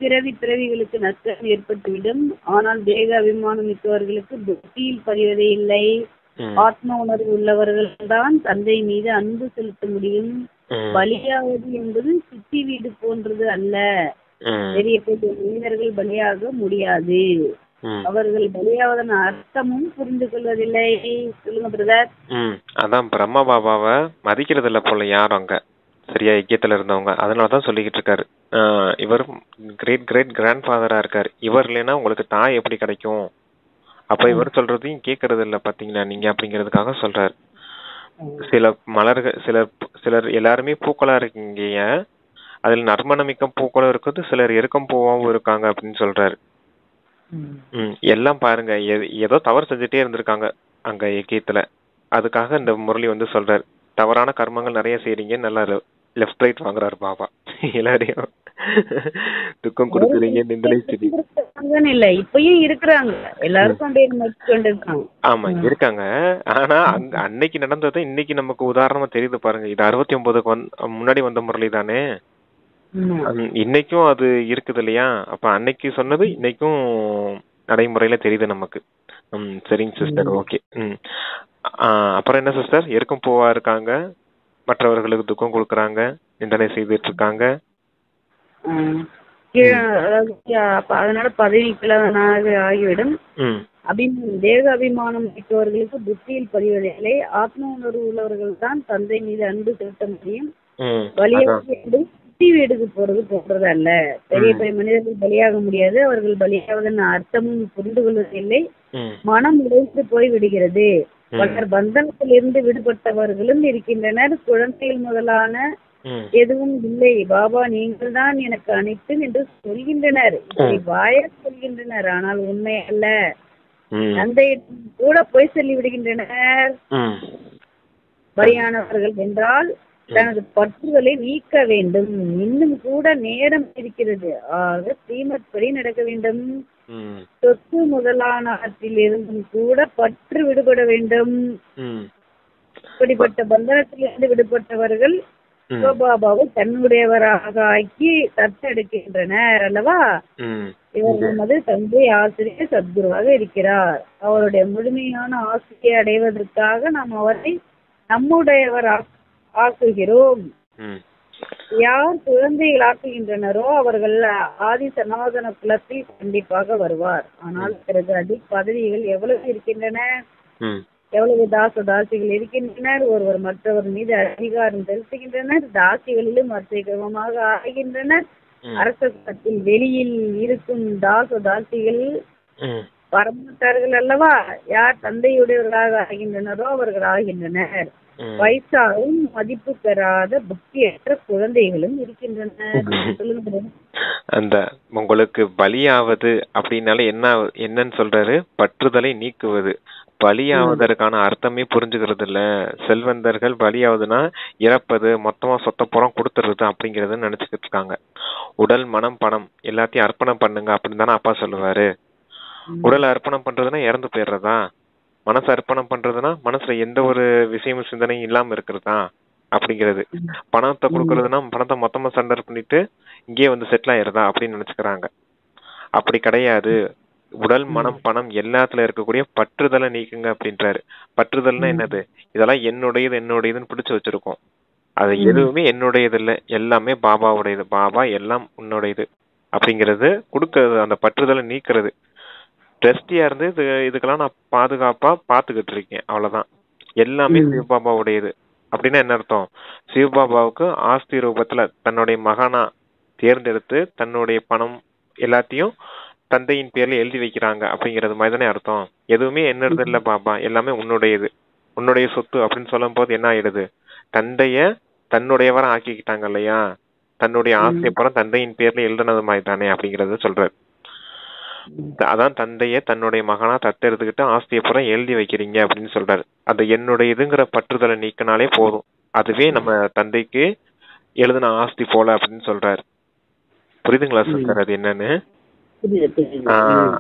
பிறவிகளுக்கு நஷ்டம் ஏற்பட்டுவிடும். ஆனால் தேக அபிமானம் மிக்கவர்களுக்கு புத்தியில் பதிவதே இல்லை. ஆத்ம உணர்வு உள்ளவர்கள் தான் தந்தை மீது அன்பு செலுத்த முடியும். பலியாவது என்பது சுத்தி வீடு போன்றது அல்ல. பெரிய பெரிய மனிதர்கள் பலியாக முடியாது. அவர்கள் பலியாவதன் அர்த்தமும் புரிந்து கொள்வதில்லை. சொல்லுங்க பிரதர். அதான் பிரம்ம பாபாவை மதிக்கிறது இல்ல போல யாரும் அங்க, சரியா, ஐக்கியத்துல இருந்தவங்க. அதனாலதான் சொல்லிக்கிட்டு இருக்காரு, இவர் கிரேட் கிரேட் கிராண்ட் ஃபாதரா இருக்காரு, இவர் இல்லைன்னா உங்களுக்கு தாய் எப்படி கிடைக்கும், அப்ப இவர் சொல்றதையும் கேட்கறது இல்ல பாத்தீங்களா நீங்க, அப்படிங்கறதுக்காக சொல்றாரு. சில மலர்கள் சிலர் எல்லாருமே பூக்களா இருக்கீங்க, அதுல நறுமணமிக்க பூக்களும் இருக்குது, சிலர் எருக்கம் பூவாவும் இருக்காங்க அப்படின்னு சொல்றாரு. எல்லாம் பாருங்க, ஏதோ தவறு செஞ்சுட்டே இருந்திருக்காங்க அங்க ஐக்கியத்துல. அதுக்காக இந்த முரளி வந்து சொல்றாரு, தவறான கர்மங்கள் நிறைய செய்றீங்க, நல்லா லெஃப்ட் ரைட் வாங்குறாரு பாபா. எல்லாரையும் துக்கம் கொடுக்குறீங்க, நிந்தனை இல்ல, இப்பயும் இருக்கிறாங்க, எல்லாருக்கும். ஆமா இருக்காங்க. ஆனா அங்க அன்னைக்கு நடந்தது இன்னைக்கு நமக்கு உதாரணமா தெரியுது பாருங்க. இது 69க்கு முன்னாடி வந்த முரளி தானே, இன்னைக்கும் அது இருக்குது இல்லையா. அப்ப அன்னைக்கு சொன்னது இன்னைக்கும் நடைமுறையில தெரியுது நமக்கு. சரிங்க சிஸ்டர், ஓகே. அப்புறம் என்ன சிஸ்டர், எருக்கம் பூவா இருக்காங்க, மற்றவர்களுக்கு துக்கம் கொடுக்கறாங்க, நிந்தனை செய்துட்டு இருக்காங்க. அதனால பதவி கிழவனாக ஆகிவிடும். தேக அபிமானம் மிக்கவர்களுக்கு புத்தியில் பதிவதில்லை. ஆத்ம உணர்வு உள்ளவர்கள் தான் தந்தை மீது அன்பு செலுத்த முடியும். சுத்தி வீடுக்கு போறது போன்றது அல்ல. பெரிய பெரிய மனிதர்கள் பலியாக முடியாது, அவர்கள் பலியாவதன் அர்த்தமும் புரிந்து கொள்வதில்லை. மனம் உடைந்து போய் விடுகிறது. பலர் பந்தனத்திலிருந்து விடுபட்டவர்களும் இருக்கின்றனர். குழந்தைகள் முதலான எதுவும் இல்லை, பாபா நீங்கள் தான் எனக்கு அனைத்தும் என்று சொல்கின்றனர். வாய சொல்கின்றனர், ஆனால் உண்மை அல்ல. தந்தையிடம் கூட போய் சொல்லி விடுகின்றனர். பலியானவர்கள் என்றால் தனது பற்றுகளை நீக்க வேண்டும். இன்னும் கூட நேரம் இருக்கிறது. ஆக ஸ்ரீமத் படி நடக்க வேண்டும். சொத்து முதலானவற்றில் இருந்தும் கூட பற்று விடுபட வேண்டும். இப்படிப்பட்ட பந்தனத்திலிருந்து விடுபட்டவர்கள் சிவபாபாவை தன்னுடையவராக ஆக்கி தத்தெடுக்கின்றனர் அல்லவா. இவர் நமது தந்தை ஆசிரியர் சத்குருவாக இருக்கிறார். அவருடைய முழுமையான ஆசிரியை அடைவதற்காக நாம் அவரை நம்முடையவர் ஆக்குகிறோம். யார் குழந்தைகள் ஆக்குகின்றனரோ அவர்கள் ஆதி சனாதன குலத்தில் கண்டிப்பாக வருவார். ஆனால் பிறகு பதவிகள் எவ்வளவு இருக்கின்றன, எவ்வளவு தாசிகள் இருக்கின்றனர். ஒருவர் மற்றவர் மீது அதிகாரம் செலுத்துகின்றனர். தாசிகளிலும் அர்த்தமாக ஆகின்றனர். அரசத்தில் வெளியில் இருக்கும் தாசிகள் வரமாட்டார்கள் அல்லவா. யார் தந்தையுடையவர்களாக ஆகின்றனரோ அவர்கள் ஆகின்றனர். வயசாகவும் மதிப்பு பெறாத புத்தியற்ற குழந்தைகளும் இருக்கின்றனர். அந்த உங்களுக்கு பலியாவது அப்படின்னால என்னன்னு சொல்றாரு, பற்றுதலை நீக்குவது. பலியாவதற்கான அர்த்தமே புரிஞ்சுக்கிறது இல்ல. செல்வந்தர்கள் பலியாவதுன்னா இறப்பது, மொத்தமா சொத்த புறம் கொடுத்துறது அப்படிங்கறத நினைச்சுக்கிட்டு இருக்காங்க. உடல் மனம் பணம் எல்லாத்தையும் அர்ப்பணம் பண்ணுங்க அப்படின்னு தானே அப்பா சொல்லுவாரு. உடலை அர்ப்பணம் பண்றதுன்னா இறந்து போயிடுறதா, மனசு அர்ப்பணம் பண்றதுன்னா மனசுல எந்த ஒரு விஷயமும் சிந்தனையும் இல்லாம இருக்கிறதா அப்படிங்கிறது. பணத்தை கொடுக்கறதுன்னா பணத்தை மொத்தமா சண்டர் பண்ணிட்டு இங்கே வந்து செட்டில் ஆயிருதா அப்படின்னு நினைச்சுக்கிறாங்க. அப்படி கிடையாது. உடல் மனம் பணம் எல்லாத்துல இருக்கக்கூடிய பற்றுதலை நீக்குங்க அப்படின்றாரு. பற்றுதல்னா என்னது, இதெல்லாம் என்னுடையதுன்னு பிடிச்சு வச்சிருக்கோம். அது எதுவுமே என்னுடையது இல்ல, எல்லாமே பாபாவுடையது. பாபா எல்லாம் உன்னுடையது அப்படிங்கிறது கொடுக்கறது, அந்த பற்றுதலை நீக்கிறது. ட்ரஸ்டியா இருந்து இதுக்கெல்லாம் நான் பாதுகாப்பா பாத்துக்கிட்டு இருக்கேன், அவ்வளவுதான். எல்லாமே சிவபாபாவுடையது அப்படின்னா என்ன அர்த்தம், சிவபாபாவுக்கு ஆஸ்தி ரூபத்துல தன்னுடைய மகனா தேர்ந்தெடுத்து தன்னுடைய பணம் எல்லாத்தையும் தந்தையின் பேர்ல எழுதி வைக்கிறாங்க அப்படிங்கறது மாதிரி தானே அர்த்தம். எதுவுமே என்னது இல்ல பாபா, எல்லாமே உன்னுடையது, உன்னுடைய சொத்து அப்படின்னு சொல்லும் போது என்ன ஆயிடுது, தந்தைய தன்னுடையவரை ஆக்கிக்கிட்டாங்க இல்லையா. தன்னுடைய ஆசையப்புறம் தந்தையின் பேர்ல எழுதுனது மாதிரி தானே அப்படிங்கறத சொல்றாரு. அதான் தந்தைய தன்னுடைய மகனா தத்தெடுத்துக்கிட்டு ஆஸ்தியப்புறம் எழுதி வைக்கிறீங்க அப்படின்னு சொல்றாரு. அது என்னுடைய இதுங்கிற பற்றுதலை நீக்கினாலே போதும். அதுவே நம்ம தந்தைக்கு எழுதின ஆஸ்தி போல அப்படின்னு சொல்றாரு. புரியுதுங்களா சிஸ்டர் அது என்னன்னு?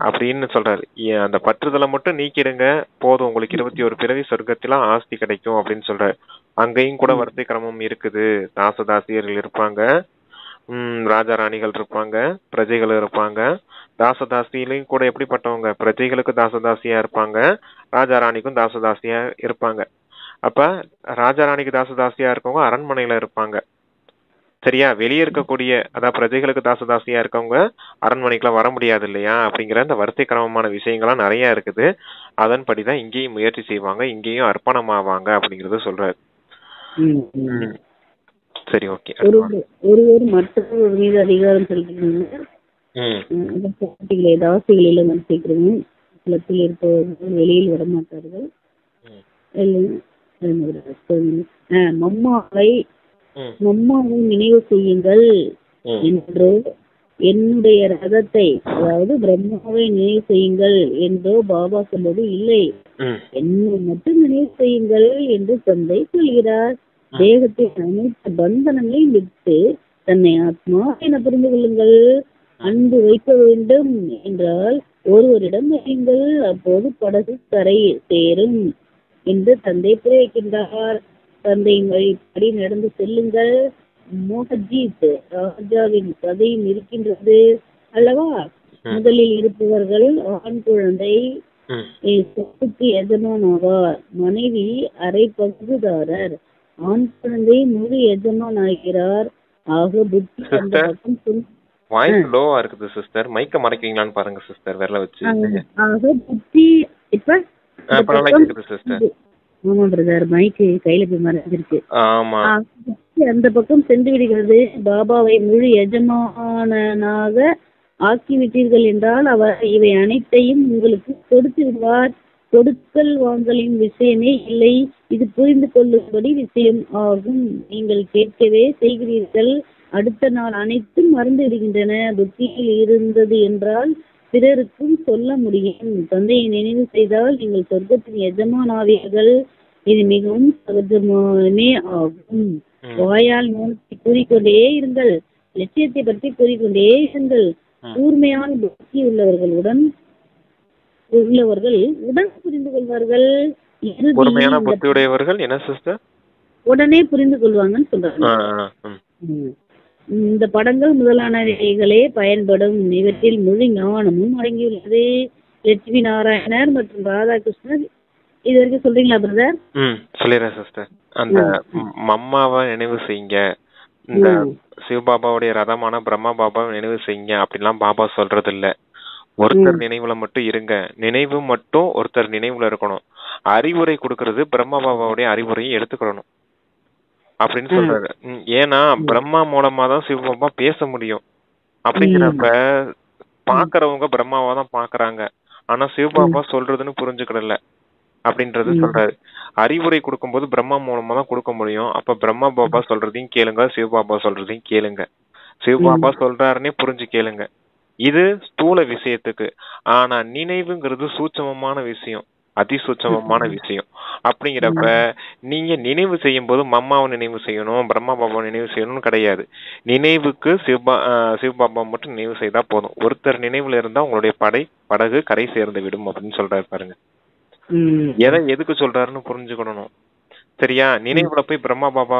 அப்படின்னு சொல்றாரு. அந்த பற்றுதலை மட்டும் நீக்கிடுங்க போதும், உங்களுக்கு 21 பிறவி சொர்க்கத்தில ஆஸ்தி கிடைக்கும் அப்படின்னு சொல்றாரு. அங்கேயும் கூட வரிசை கிரமம் இருக்குது. தாசதாசியர்கள் இருப்பாங்க, ராஜா ராணிகள் இருப்பாங்க, பிரஜைகள் இருப்பாங்க. தாசதாசியிலையும் கூட எப்படிப்பட்டவங்க, பிரஜைகளுக்கு தாசதாசியா இருப்பாங்க, ராஜா ராணிக்கும் தாசதாசியா இருப்பாங்க. அப்ப ராஜா ராணிக்கு தாசதாசியா இருக்கவங்க அரண்மனையில இருப்பாங்க. சரியா? வெளியே இருக்கக்கூடிய அதாவது பிரஜைகளுக்கு தாசதாசியா இருக்கவங்க அரண்மனைக்குலாம் வர முடியாது இல்லையா? அப்படிங்கிற அந்த வரிசை கிரமமான விஷயங்கள்லாம் நிறைய இருக்குது. அதன்படிதான் இங்கேயும் முயற்சி செய்வாங்க, இங்கேயும் அர்ப்பணமாவாங்க அப்படிங்கறத சொல்றாரு. சரி, ஓகே. ஒருவர் மற்றொரு மீது அதிகாரம் செலுத்துகிறாங்க. தாசிகளில் சேர்க்கிறோம். குளத்தில் இருப்பவர்கள் வெளியில் விடமாட்டார்கள். மம்மாவை நினைவு செய்யுங்கள் என்றோ, என்னுடைய ரகத்தை அதாவது பிரம்மாவை நினைவு செய்யுங்கள் என்றோ பாபா சொல்வது இல்லை. என்னை மட்டும் நினைவு செய்யுங்கள் என்று தந்தை சொல்கிறார். தேகத்தின் அனைத்து பந்தனங்களையும் விட்டு தன்னை ஆத்மா என புரிந்து கொள்ளுங்கள். அன்பு வைக்க வேண்டும் என்றால் ஒருவரிடம் வையுங்கள், அப்போது படகு கரை சேரும் என்று தந்தை புரிய வைக்கின்றார். தந்தையின் வழிப்படி நடந்து செல்லுங்கள். மோகஜீத் ராஜாவின் கதையும் இருக்கின்றது அல்லவா? முதலில் இருப்பவர்கள் ஆண் குழந்தை சொத்துக்கு எஜமான் ஆவார். மனைவி அரை பங்குதாரர். ஆண் குழந்தை முழு எஜமான் ஆகிறார். ஆக புத்தி அந்த பக்கம் வாய்ஸ் லோவா இருக்குது சிஸ்டர். மைக்க மறைக்கீங்களான்னு பாருங்க சிஸ்டர் விரல வச்சு. ஆக புத்தி இப்ப சிஸ்டர். ஆமா பிரதர், மைக்கு கையில போய் மறைஞ்சிருக்கு. ஆமா, அந்த பக்கம் சென்று விடுகிறது. பாபாவை முழு எஜமானாக ஆக்கிவிட்டீர்கள் என்றால் அவர் இவை அனைத்தையும் உங்களுக்கு கொடுத்து விடுவார். கொடுக்கல் வாங்கலின் விஷயமே இல்லை, இது புரிந்து கொள்ளும்படி விஷயம் ஆகும். நீங்கள் கேட்கவே செய்கிறீர்கள். அடுத்த நாள் அனைத்தும் மறந்து விடுகின்றன. புத்தியில் இருந்தது என்றால் பிறருக்கும் சொல்ல முடியும். தந்தையை நினைவு செய்தால் நீங்கள் சொர்க்கத்தின் எஜமானாவீர்கள். இது மிகவும் சகஜமே ஆகும். வாயால் மௌனத்தை கூறிக்கொண்டே இருங்கள், லட்சியத்தை பற்றி கூறிக்கொண்டே இருங்கள். கூர்மையான புத்தி உள்ளவர்கள் உடன் புரிந்து கொள்வார்கள். உடனே புரிந்து கொள்வாங்கன்னு சொல்றாங்க. இந்த படங்கள் முதலானவைகளே பயன்படும். இவற்றில் முழு ஞானமும் அடங்கியுள்ளது. லட்சுமி நாராயணர் மற்றும் ராதாகிருஷ்ணர் இது வரைக்கும் சொல்றீங்களா பிரதர்? சொல்லிடுறேன் சிஸ்டர். அந்த மம்மாவை நினைவு செய்யுங்க, இந்த சிவபாபாவுடைய ரதமான பிரம்மா பாபாவை நினைவு செய்யுங்க அப்படின்லாம் பாபா சொல்றது இல்ல. ஒருத்தர் நினைவுல மட்டும் இருங்க. நினைவு மட்டும் ஒருத்தர் நினைவுல இருக்கணும். அறிவுரை கொடுக்கறது பிரம்மா பாபாவுடைய அறிவுரையை எடுத்துக்கணும் அப்படின்னு சொல்றாரு. ஏன்னா பிரம்மா மூலமா தான் சிவபாபா பேச முடியும். அப்படிங்கிறப்ப பாக்குறவங்க பிரம்மாவா தான் பாக்குறாங்க, ஆனா சிவபாபா சொல்றதுன்னு புரிஞ்சுக்கிடல அப்படின்றது சொல்றாரு. அறிவுரை கொடுக்கும்போது பிரம்மா மூலமா தான் கொடுக்க முடியும். அப்ப பிரம்மா பாபா சொல்றதையும் கேளுங்க, சிவபாபா சொல்றதையும் கேளுங்க. சிவபாபா சொல்றாருன்னே புரிஞ்சு கேளுங்க. இது ஸ்தூல விஷயத்துக்கு. ஆனா நினைவுங்கிறது சூட்சமமான விஷயம், அதிசூட்சமமான விஷயம். அப்படிங்கிறப்ப நீங்க நினைவு செய்யும் போது மம்மாவை நினைவு செய்யணும், பிரம்மா பாபாவை நினைவு செய்யணும்னு கிடையாது. நினைவுக்கு சிவபாபா மட்டும் நினைவு செய்தா போதும். ஒருத்தர் நினைவுல இருந்தா உங்களுடைய படகு கரை சேர்ந்து விடும் அப்படின்னு சொல்றாரு பாருங்க. எதை எதுக்கு சொல்றாருன்னு புரிஞ்சுக்கணும். சரியா? நினைவுல போய் பிரம்மா பாபா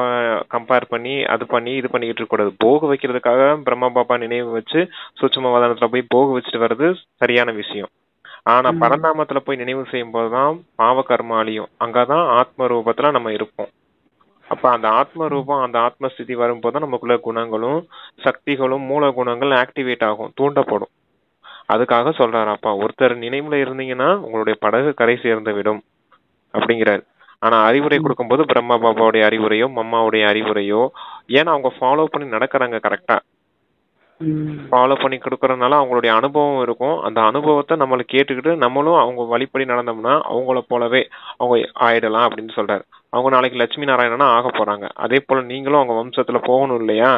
கம்பேர் பண்ணி அது பண்ணி இது பண்ணிக்கிட்டு இருக்க கூடாது. போக வைக்கிறதுக்காக பிரம்மா பாபா நினைவு வச்சு சூட்சுமவாதனத்துல போய் போக வச்சுட்டு வர்றது சரியான விஷயம். ஆனா பரந்தாமத்துல போய் நினைவு செய்யும் போதுதான் பாவ கர்ம அழியும். அங்கதான் ஆத்ம ரூபத்துல நம்ம இருப்போம். அப்ப அந்த ஆத்ம ரூபம், அந்த ஆத்மஸ்திதி வரும்போதுதான் நமக்குள்ள குணங்களும் சக்திகளும் மூல குணங்கள் ஆக்டிவேட் ஆகும், தூண்டப்படும். அதுக்காக சொல்றாராப்பா, ஒருத்தர் நினைவுல இருந்தீங்கன்னா உங்களுடைய படகு கரை சேர்ந்து விடும் அப்படிங்கிறாரு. ஆனா அறிவுரை கொடுக்கும் போது பிரம்மா பாபாவுடைய அறிவுரையோ மம்மாவுடைய அறிவுரையோ, ஏன்னா அவங்க ஃபாலோ பண்ணி நடக்கிறாங்க, கரெக்டா ஃபாலோ பண்ணி கொடுக்கறதுனால அவங்களுடைய அனுபவம் இருக்கும். அந்த அனுபவத்தை நம்மள கேட்டுக்கிட்டு நம்மளும் அவங்க வழிப்படி நடந்தோம்னா அவங்கள போலவே அவங்க ஆயிடலாம் அப்படின்னு சொல்றாரு. அவங்க நாளைக்கு லட்சுமி நாராயணனா ஆக போறாங்க. அதே போல நீங்களும் அவங்க வம்சத்துல போகணும் இல்லையா?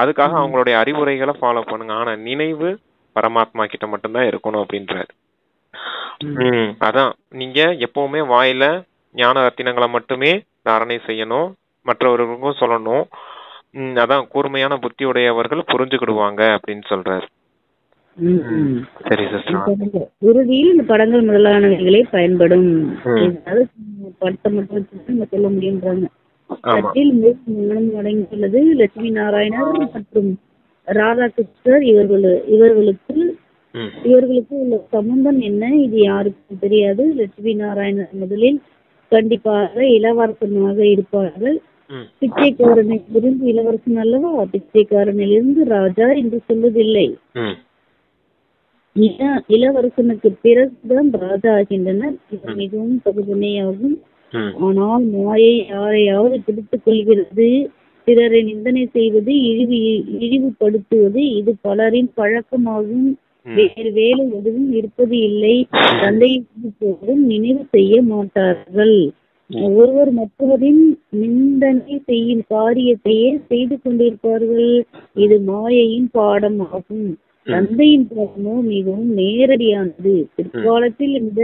அதுக்காக அவங்களுடைய அறிவுரைகளை ஃபாலோ பண்ணுங்க. ஆனா நினைவு பரமாத்மா கிட்ட மட்டும்தான் இருக்கணும் அப்படின்றாரு. அதான் நீங்க எப்பவுமே வாயில ஞான ரத்தினங்களை மட்டுமே தாரணை செய்யணும். மற்றவர்களுக்கும் சொல்லணும். அதான் கூர்மையான புத்தி உடையவர்கள் புரிஞ்சுக்கிடுவாங்க அப்படின்னு சொல்றாரு. சரி சிஸ்டர். இறுதியில் இந்த படங்கள் முதலானவைகளே பயன்படும். படத்தை மட்டும் நம்ம சொல்ல முடியுன்றாங்க. கட்டில் அடங்கியுள்ளது. லட்சுமி நாராயணர் மற்றும் ராதாகிருஷ்ணர் இவர்களுக்கு உள்ள சம்பந்தம் என்ன, இது யாருக்கும் தெரியாது. லட்சுமி நாராயணர் முதலில் கண்டிப்பாக இளவரசனாக இருப்பார்கள். பிச்சைக்காரனை இருந்து இளவரசன் அல்லவா, பிச்சைக்காரனிலிருந்து ராஜா என்று சொல்வதில்லை. இளவரசனுக்கு பிறகுதான் ராஜா ஆகின்றனர். இது மிகவும் தகுதியாகும். ஆனால் மாயை யாரையாவது பிடித்துக் கொள்கிறது. பிறரை நிந்தனை செய்வது, இழிவுபடுத்துவது இது பலரின் பழக்கமாகும். வேறு வேலை எதுவும் இருப்பது இல்லை. தந்தையை நினைவு செய்ய மாட்டார்கள். ஒருவர் மற்றவரின் நிந்தனை செய்யும் காரியத்தையே செய்து கொண்டிருப்பார்கள். இது மாயையின் பாடம் ஆகும். தந்தையின் பாடமோ மிகவும் நேரடியானது. பிற்காலத்தில் இந்த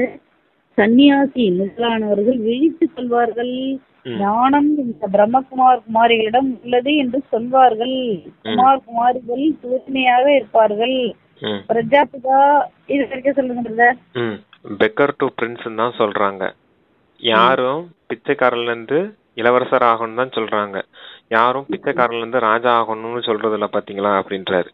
சன்னியாசி முதலானவர்கள் விழித்துக் கொள்வார்கள். ஞானம் இந்த பிரம்மகுமார் குமாரிகளிடம் உள்ளது என்று சொல்வார்கள். குமாரிகள் தூய்மையாக இருப்பார்கள். பிரஜாபிதா இது வரைக்கும் சொல்லுங்க. பெக்கர் டு பிரின்ஸ் தான் சொல்றாங்க. யாரும் பிச்சைக்காரன்ல இருந்து இளவரசர் ஆகணும்னு தான் சொல்றாங்க. யாரும் பிச்சைக்காரன்ல இருந்து ராஜா ஆகணும்னு சொல்றது இல்ல பாத்தீங்களா அப்படின்றாரு.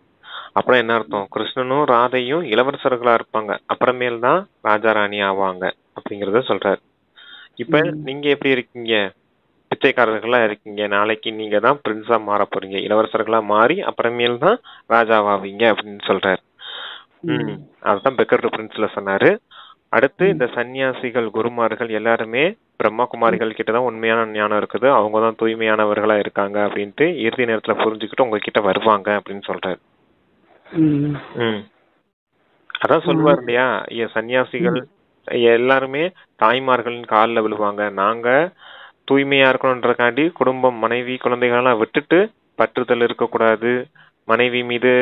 அப்புறம் என்ன அர்த்தம்? கிருஷ்ணனும் ராதையும் இளவரசர்களா இருப்பாங்க, அப்புறமேல் தான் ராஜா ராணி ஆவாங்க அப்படிங்கறத சொல்றாரு. இப்ப நீங்க எப்படி இருக்கீங்க? பிச்சைக்காரர்களா இருக்கீங்க. நாளைக்கு நீங்க தான் பிரின்ஸா மாற போறீங்க. இளவரசர்களா மாறி அப்புறமேல் தான் ராஜாவாவீங்க அப்படின்னு சொல்றாரு. அதுதான் பெக்கர் டு பிரின்ஸ்ல சொன்னாரு. அடுத்து இந்த சன்னியாசிகள் குருமார்கள் எல்லாருமே பிரம்மகுமாரிகள் கிட்டதான் உண்மையான ஞானம் இருக்குது, அவங்கதான் தூய்மையானவர்களா இருக்காங்க அப்படின்ட்டு இறுதி நேரத்துல புரிஞ்சுக்கிட்டு உங்ககிட்ட வருவாங்க அப்படின்னு சொல்றாரு. அதான் சொல்லுவார் இல்லையா, சன்னியாசிகள் எல்லாருமே தாய்மார்களின் காலில் விழுவாங்க. நாங்க தூய்மையா இருக்கணும்ன்றதுக்காண்டி குடும்பம், மனைவி, குழந்தைகளெல்லாம் விட்டுட்டு பற்றுதல் இருக்கக்கூடாது. மனைவி மீது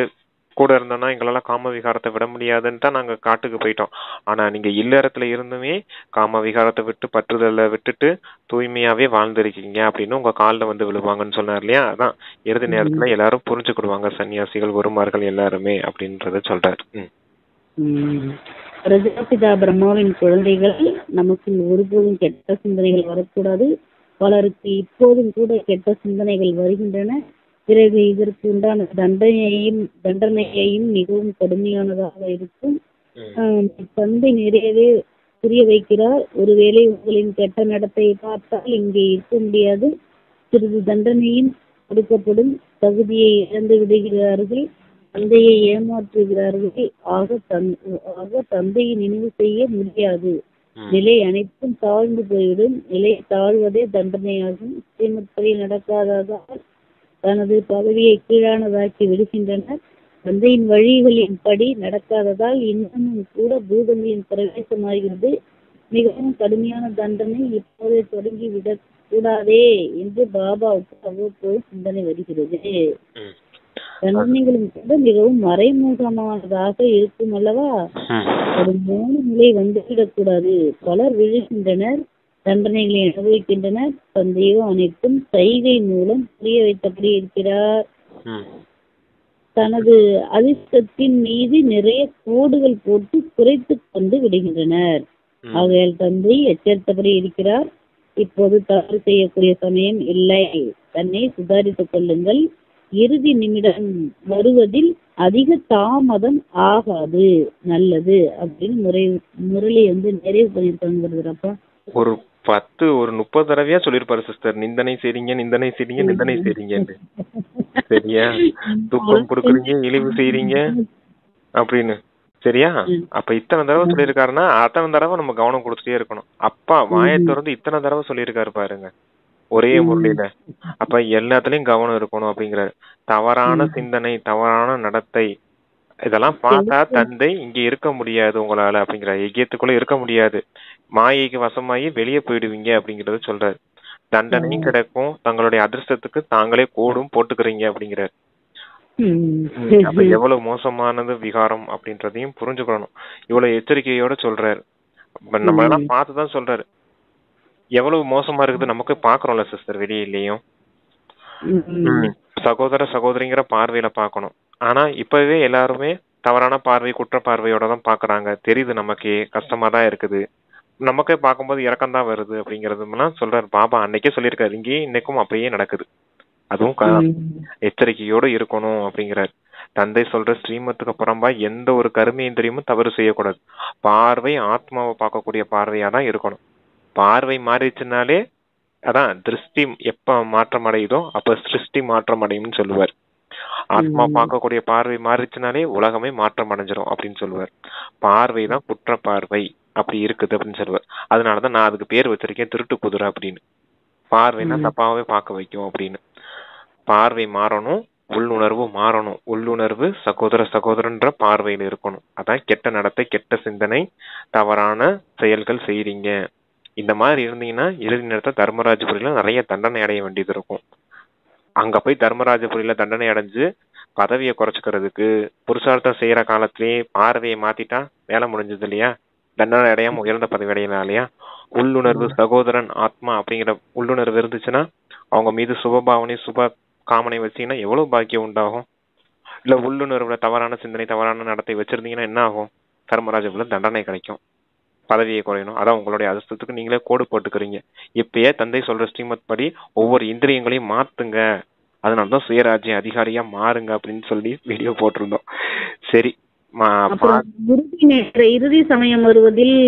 கூட இருந்தோம்னா எங்களெல்லாம் காம விகாரத்தை விட முடியாதுன்னு தான் நாங்க காட்டுக்கு போயிட்டோம். ஆனா நீங்க இல்லறத்துல இருந்துமே காம விகாரத்தை விட்டு பற்றுதலை விட்டுட்டு தூய்மையாவே வாழ்ந்திருக்கீங்க அப்படின்னு உங்க காலில் வந்து விழுவாங்கன்னு சொன்னார் இல்லையா. அதான் இறுதி நேரத்துல எல்லாரும் புரிஞ்சுக்கிடுவாங்க, சன்னியாசிகள் குருமார்கள் எல்லாருமே அப்படின்றத சொல்றாரு. பிரஜாபிதா பிரம்மாவின் குழந்தைகள், நமக்கு ஒருபோதும் கெட்ட சிந்தனைகள் வரக்கூடாது. பலருக்கு இப்போதும் கூட கெட்ட சிந்தனைகள் வருகின்றன. பிறகு இதற்கு உண்டான தண்டனையையும் மிகவும் கடுமையானதாக இருக்கும். தந்தை நிறையவே புரிய வைக்கிறார். ஒருவேளை உங்களின் கெட்ட நடத்தையை பார்த்தால் இங்கே இருக்க முடியாது. சிறிது தண்டனையும் கொடுக்கப்படும். தகுதியை இழந்து விடுகிறார்கள், தந்தையை ஏமாற்றுகிறார்கள். ஆக தந்தையை நினைவு செய்ய முடியாது. நிலை அனைத்தும் தாழ்ந்து போய்விடும். நிலை தாழ்வதே தண்டனையாகும். ஸ்ரீமத்படி நடக்காததால் தனது பதவியை கீழானதாக்கி விடுகின்றனர். தந்தையின் வழிகளின் படி நடக்காததால் இன்னமும் கூட பூதங்களின் பிரவேசமாகிறது. மிகவும் கடுமையான தண்டனை இப்போதே தொடங்கி விடக் கூடாதே என்று பாபாவுக்கு அவ்வப்போது சிந்தனை வருகிறது. தண்டனைகளும் கூட மிகவும் மறைமுகமானதாக இருக்கும் அல்லவா. ஒரு மூணு நிலை வந்துவிடக்கூடாது. பலர் விழுகின்றனர், தண்டனைகளை அனுபவிக்கின்றனர். தந்தையோ அனைத்தும் சைகை மூலம் புரிய வைத்தபடி இருக்கிறார். தனது அதிர்ஷ்டத்தின் மீது நிறைய கோடுகள் போட்டு குறைத்து கொண்டு விடுகின்றனர். ஆகையால் தந்தை எச்சரித்தபடி இருக்கிறார். இப்போது தவறு செய்யக்கூடிய சமயம் இல்லை. தன்னை சுதாரித்துக் கொள்ளுங்கள். இறுதி நிமிடம் வருவதில் அதிக தாமதம் ஆகாது, நல்லது அப்படின்னு முரளி நிறைவு பண்ணிருக்காங்க. ஒரு 30 தடவையா சொல்லிருப்பாரு சிஸ்டர், நிந்தனை செய்றீங்க, நிந்தனை செய்றீங்க, நிந்தனை செய்றீங்க. சரியா? தூக்கம் கொடுக்குறீங்க, இழிவு செய்றீங்க அப்படின்னு. சரியா? அப்ப இத்தனை தடவை சொல்லியிருக்காருன்னா அத்தனை தடவை நம்ம கவனம் கொடுத்துட்டே இருக்கணும். அப்பா வாயை திறந்து இத்தனை தடவை சொல்லியிருக்காரு பாருங்க ஒரே முறையில. அப்ப எல்லாத்துலயும் கவனம் இருக்கணும் அப்படிங்கிறாரு. தவறான சிந்தனை, தவறான நடத்தை, இதெல்லாம் பார்த்தா தந்தை இங்க இருக்க முடியாது உங்களால அப்படிங்கிற எக்கியத்துக்குள்ள இருக்க முடியாது. மாயைக்கு வசமாயி வெளியே போயிடுவீங்க அப்படிங்கறத சொல்றாரு. தண்டனையும் கிடைக்கும், தங்களுடைய அதிர்ஷ்டத்துக்கு தாங்களே கோடும் போட்டுக்கிறீங்க அப்படிங்கிறாரு. அப்ப எவ்வளவு மோசமானது விகாரம் அப்படின்றதையும் புரிஞ்சுக்கணும். இவ்வளவு எச்சரிக்கையோட சொல்றாரு. நம்ம எல்லாம் பார்த்துதான் சொல்றாரு. எவ்வளவு மோசமா இருக்குது நமக்கு பாக்குறோம்ல சிஸ்டர் வெளியிலயும். சகோதர சகோதரிங்கிற பார்வையில பாக்கணும். ஆனா இப்பவே எல்லாருமே தவறான பார்வை, குற்ற பார்வையோட தான் பாக்குறாங்க. தெரியுது, நமக்கே கஷ்டமா தான் இருக்குது. நமக்கே பார்க்கும்போது இறக்கம் தான் வருது அப்படிங்கறதுலாம் சொல்றாரு பாபா. அன்னைக்கே சொல்லியிருக்காரு, இங்கேயும் இன்னைக்கும் அப்படியே நடக்குது. அதுவும் எச்சரிக்கையோடு இருக்கணும் அப்படிங்கிறார். தந்தை சொல்ற ஸ்ரீமத்துக்கு புறம்பா எந்த ஒரு கருமேந்திரியமும் தவறு செய்யக்கூடாது. பார்வை ஆத்மாவை பார்க்கக்கூடிய பார்வையா தான் இருக்கணும். பார்வை மாறிச்சுனாலே அதான் திருஷ்டி எப்ப மாற்றம் அடையுதோ அப்ப சிருஷ்டி மாற்றம் அடையும்னு சொல்லுவார். ஆத்மா பார்க்கக்கூடிய பார்வை மாறிச்சுனாலே உலகமே மாற்றம் அடைஞ்சிரும் அப்படின்னு சொல்லுவார். பார்வை தான் குற்ற பார்வை அப்படி இருக்குது அப்படின்னு சொல்லுவார். அதனாலதான் நான் அதுக்கு பேர் வச்சிருக்கேன் திருட்டு குதிரை அப்படின்னு. பார்வைனா தப்பாவே பார்க்க வைக்கும் அப்படின்னு. பார்வை மாறணும், உள்ளுணர்வு மாறணும். உள்ளுணர்வு சகோதர சகோதரன்ற பார்வையில் இருக்கணும். அதான் கெட்ட நடத்தை, கெட்ட சிந்தனை, தவறான செயல்கள் செய்றீங்க. இந்த மாதிரி இருந்தீங்கன்னா இறுதி நேரத்தை தர்மராஜபுரியில நிறைய தண்டனை அடைய வேண்டியது இருக்கும். அங்க போய் தர்மராஜபுரியில தண்டனை அடைஞ்சு பதவியை குறைச்சிக்கிறதுக்கு புருஷார்த்தம் செய்யற காலத்திலேயே பார்வையை மாத்திட்டா வேலை முடிஞ்சது இல்லையா? தண்டனை அடையாம உயர்ந்த பதவி அடையலாம் இல்லையா? உள்ளுணர்வு சகோதரன் ஆத்மா அப்படிங்கிற உள்ளுணர்வு இருந்துச்சுன்னா அவங்க மீது சுபபாவனை சுப காமனை வச்சீங்கன்னா எவ்வளவு பாக்கியம் உண்டாகும். இல்ல உள்ளுணர்வுல தவறான சிந்தனை, தவறான நடத்தை வச்சிருந்தீங்கன்னா என்ன ஆகும்? தர்மராஜபுரியில தண்டனை கிடைக்கும், பதவியை குறையணும். அதான் உங்களுடைய அதிர்ஷ்டத்துக்கு நீங்களே கோடு போட்டுக்கிறீங்க. இப்பயே தந்தை சொல்ற ஸ்ரீமத் படி ஒவ்வொரு இந்திரியங்களையும் மாத்துங்க, அதனாலதான் சுயராஜ்ய அதிகாரியா மாறுங்க அப்படின்னு சொல்லி வீடியோ போட்டிருந்தோம். சரி, இறுதி சமயம் வருவதில்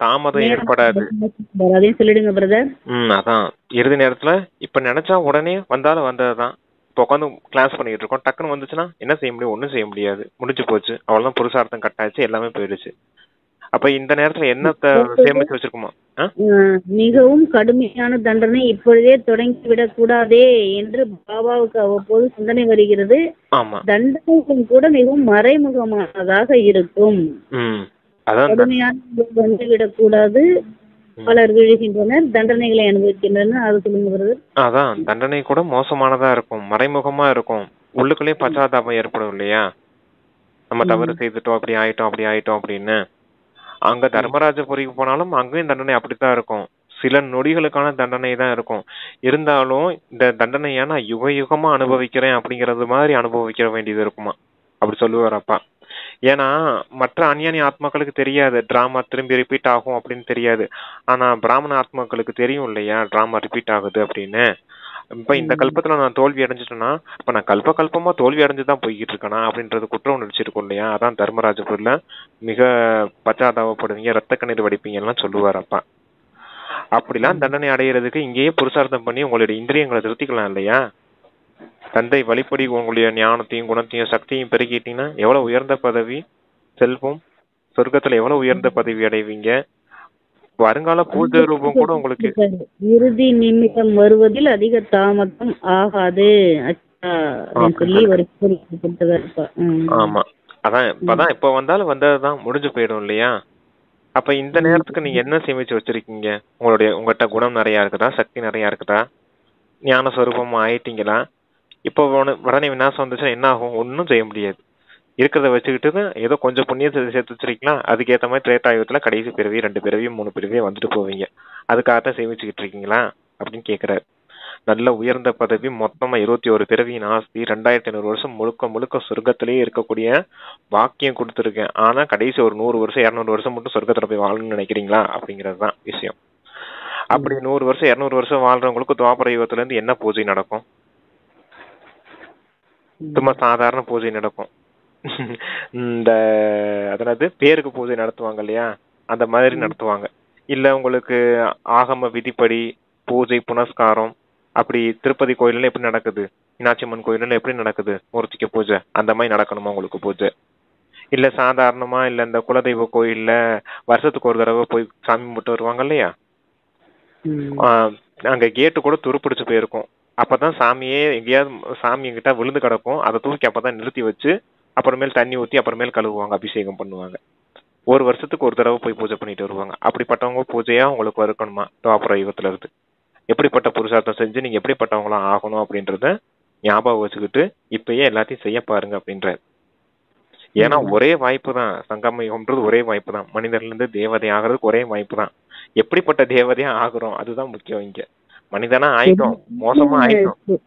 தாமதம் ஏற்படாது. சொல்லிடுங்க பிரதர். அதான் இறுதி நேரத்துல இப்ப நினைச்சா உடனே வந்தாலும் வந்ததுதான். இப்ப உட்காந்து கிளாஸ் பண்ணிட்டு இருக்கோம், டக்குன்னு வந்துச்சுன்னா என்ன செய்ய முடியும்? ஒண்ணும் செய்ய முடியாது, முடிஞ்சு போச்சு, அவ்வளவுதான். புருஷார்த்தம் கட்டாச்சு, எல்லாமே போயிடுச்சு. அப்ப இந்த நேரத்துல என்னத்தை சேமிச்சு வச்சிருக்குமா? மிகவும் கடுமையான தண்டனை இப்பொழுதே தொடங்கி விடக் கூடாதே என்று பாபாவுக்கு அவ்வப்போது சிந்தனை வருகிறது. தண்டனையும் கூட மிகவும் மறைமுகமானதாக இருக்கும். கடுமையான வந்து விடக்கூடாது. பலர் விழுகின்றனர், தண்டனைகளை அனுபவிக்கின்றனர். அது சொல்லுங்க. அதான் தண்டனை கூட மோசமானதா இருக்கும், மறைமுகமா இருக்கும். உள்ளுக்குள்ளே பச்சாதாபம் ஏற்படும் இல்லையா? நம்ம தவறு செய்துட்டோம், அப்படி ஆயிட்டோம் அப்படின்னு. அங்க தர்மராஜபுரிக்கு போனாலும் அங்கேயும் தண்டனை அப்படித்தான் இருக்கும். சில நொடிகளுக்கான தண்டனை தான் இருக்கும். இருந்தாலும் இந்த தண்டனையா நான் யுக யுகமா அனுபவிக்கிறேன் அப்படிங்கறது மாதிரி அனுபவிக்க வேண்டியது இருக்குமா அப்படி சொல்லுவார் அப்பா. ஏன்னா மற்ற அஞ்ஞானி ஆத்மாக்களுக்கு தெரியாது டிராமா திரும்பி ரிப்பீட் ஆகும் அப்படின்னு தெரியாது. ஆனா பிராமண ஆத்மாக்களுக்கு தெரியும் இல்லையா டிராமா ரிப்பீட் ஆகுது அப்படின்னு. இப்ப இந்த கல்பத்துல நான் தோல்வி அடைஞ்சிட்டேன்னா இப்ப நான் கல்பமா தோல்வி அடைஞ்சுதான் போய்கிட்டு இருக்கேனா அப்படின்றது குற்றம் உணர்ச்சி இருக்கும் இல்லையா? அதான் தர்மராஜபுரில மிக பச்சாதாபப்படுவீங்க, ரத்த கண்ணீர் வடிப்பீங்க எல்லாம் சொல்லுவார் அப்பா. அப்படிலாம் தண்டனை அடைகிறதுக்கு இங்கேயே புருஷார்த்தம் பண்ணி உங்களுடைய இந்திரியங்களை திருத்திக்கலாம் இல்லையா? தந்தை வழிப்படி உங்களுடைய ஞானத்தையும் குணத்தையும் சக்தியும் பெருக்கிட்டீங்கன்னா எவ்வளவு உயர்ந்த பதவி, செல்வம், சொர்க்கத்துல எவ்வளவு உயர்ந்த பதவி அடைவீங்க. வருங்கால பூஜை ரூபம் கூட உங்களுக்கு இறுதி நிமிடம் வருவதில் அதிக தாமதம் ஆகாது. ஆமா, அதான் இப்ப வந்தாலும் வந்ததுதான், முடிஞ்சு போயிடும் இல்லையா? அப்ப இந்த நேரத்துக்கு நீங்க என்ன சேமிச்சு வச்சிருக்கீங்க? உங்ககிட்ட குணம் நிறைய இருக்குதா, சக்தி நிறைய இருக்குதா, ஞான சொரூபமா ஆயிட்டீங்களா? இப்போ உடனே விநாசம் வந்துச்சுன்னா என்ன ஆகும்? ஒன்னும் செய்ய முடியாது. இருக்கிறத வச்சுக்கிட்டு ஏதோ கொஞ்சம் புண்ணியத்தை சேர்த்து வச்சிருக்கீங்களா, அதுக்கேற்ற மாதிரி திரேதாயுகத்துல கடைசி பிறவி 2 பிறவி 3 பிறவியே வந்துட்டு போவீங்க. அதுக்காகத்தான் சேமிச்சுக்கிட்டு இருக்கீங்களா அப்படின்னு கேட்கிறாரு. நல்ல உயர்ந்த பதவி, மொத்தமா 21 பிறவியின் ஆஸ்தி, 2500 வருஷம் முழுக்க சொர்க்கத்திலேயே இருக்கக்கூடிய வாக்கியம் கொடுத்துருக்கேன். ஆனா கடைசி ஒரு 100 வருஷம் 200 வருஷம் மட்டும் சொர்க்கத்துல போய் வாழணும்னு நினைக்கிறீங்களா அப்படிங்கிறது தான் விஷயம். அப்படி 100 வருஷம் 200 வருஷம் வாழ்றவங்களுக்கு துவாபர யுகத்துல இருந்து என்ன பூஜை நடக்கும்? சும்மா சாதாரண பூஜை நடக்கும். இந்த அதாவது பேருக்கு பூஜை நடத்துவாங்க இல்லையா, அந்த மாதிரி நடத்துவாங்க. இல்ல உங்களுக்கு ஆகம விதிப்படி பூஜை புனஸ்காரம் அப்படி திருப்பதி கோயில்ல எப்படி நடக்குது, மீனாட்சி அம்மன் கோயில்ல எப்படி நடக்குது மூர்த்திக்கு பூஜை, அந்த மாதிரி நடக்கணுமா உங்களுக்கு பூஜை? இல்ல சாதாரணமா இல்ல இந்த குலதெய்வ கோயில்ல வருஷத்துக்கு ஒரு தடவை போய் சாமி கும்பிட்டு வருவாங்க இல்லையா, அங்க கேட்டு கூட துருப்பிடிச்சு போயிருக்கும். அப்பதான் சாமியே எங்கேயாவது சாமி எங்கிட்ட விழுந்து கிடக்கும், அதை தூக்கி அப்பதான் நிறுத்தி வச்சு அப்புறமேல் தண்ணி ஊற்றி அப்புறமேல் கழுவுவாங்க, அபிஷேகம் பண்ணுவாங்க. ஒரு வருஷத்துக்கு ஒரு தடவை போய் பூஜை பண்ணிட்டு வருவாங்க. அப்படிப்பட்டவங்க பூஜையா உங்களுக்கு இருக்கணுமா துவாபர யுகத்துல இருந்து? எப்படிப்பட்ட புருஷார்த்தம் செஞ்சு நீங்க எப்படிப்பட்டவங்களாம் ஆகணும் அப்படின்றத ஞாபகம் வச்சுக்கிட்டு இப்பயே எல்லாத்தையும் செய்ய பாருங்க அப்படின்ற. ஏன்னா ஒரே வாய்ப்பு தான், சங்கம யுகம்ன்றது ஒரே வாய்ப்பு தான். மனிதர்ல இருந்து தேவதை ஆகிறதுக்கு ஒரே வாய்ப்பு தான். எப்படிப்பட்ட தேவதையா ஆகுறோம் அதுதான் முக்கியம். இங்க மனிதனா ஆயிட்டோம், மோசமா ஆயிட்டோம்.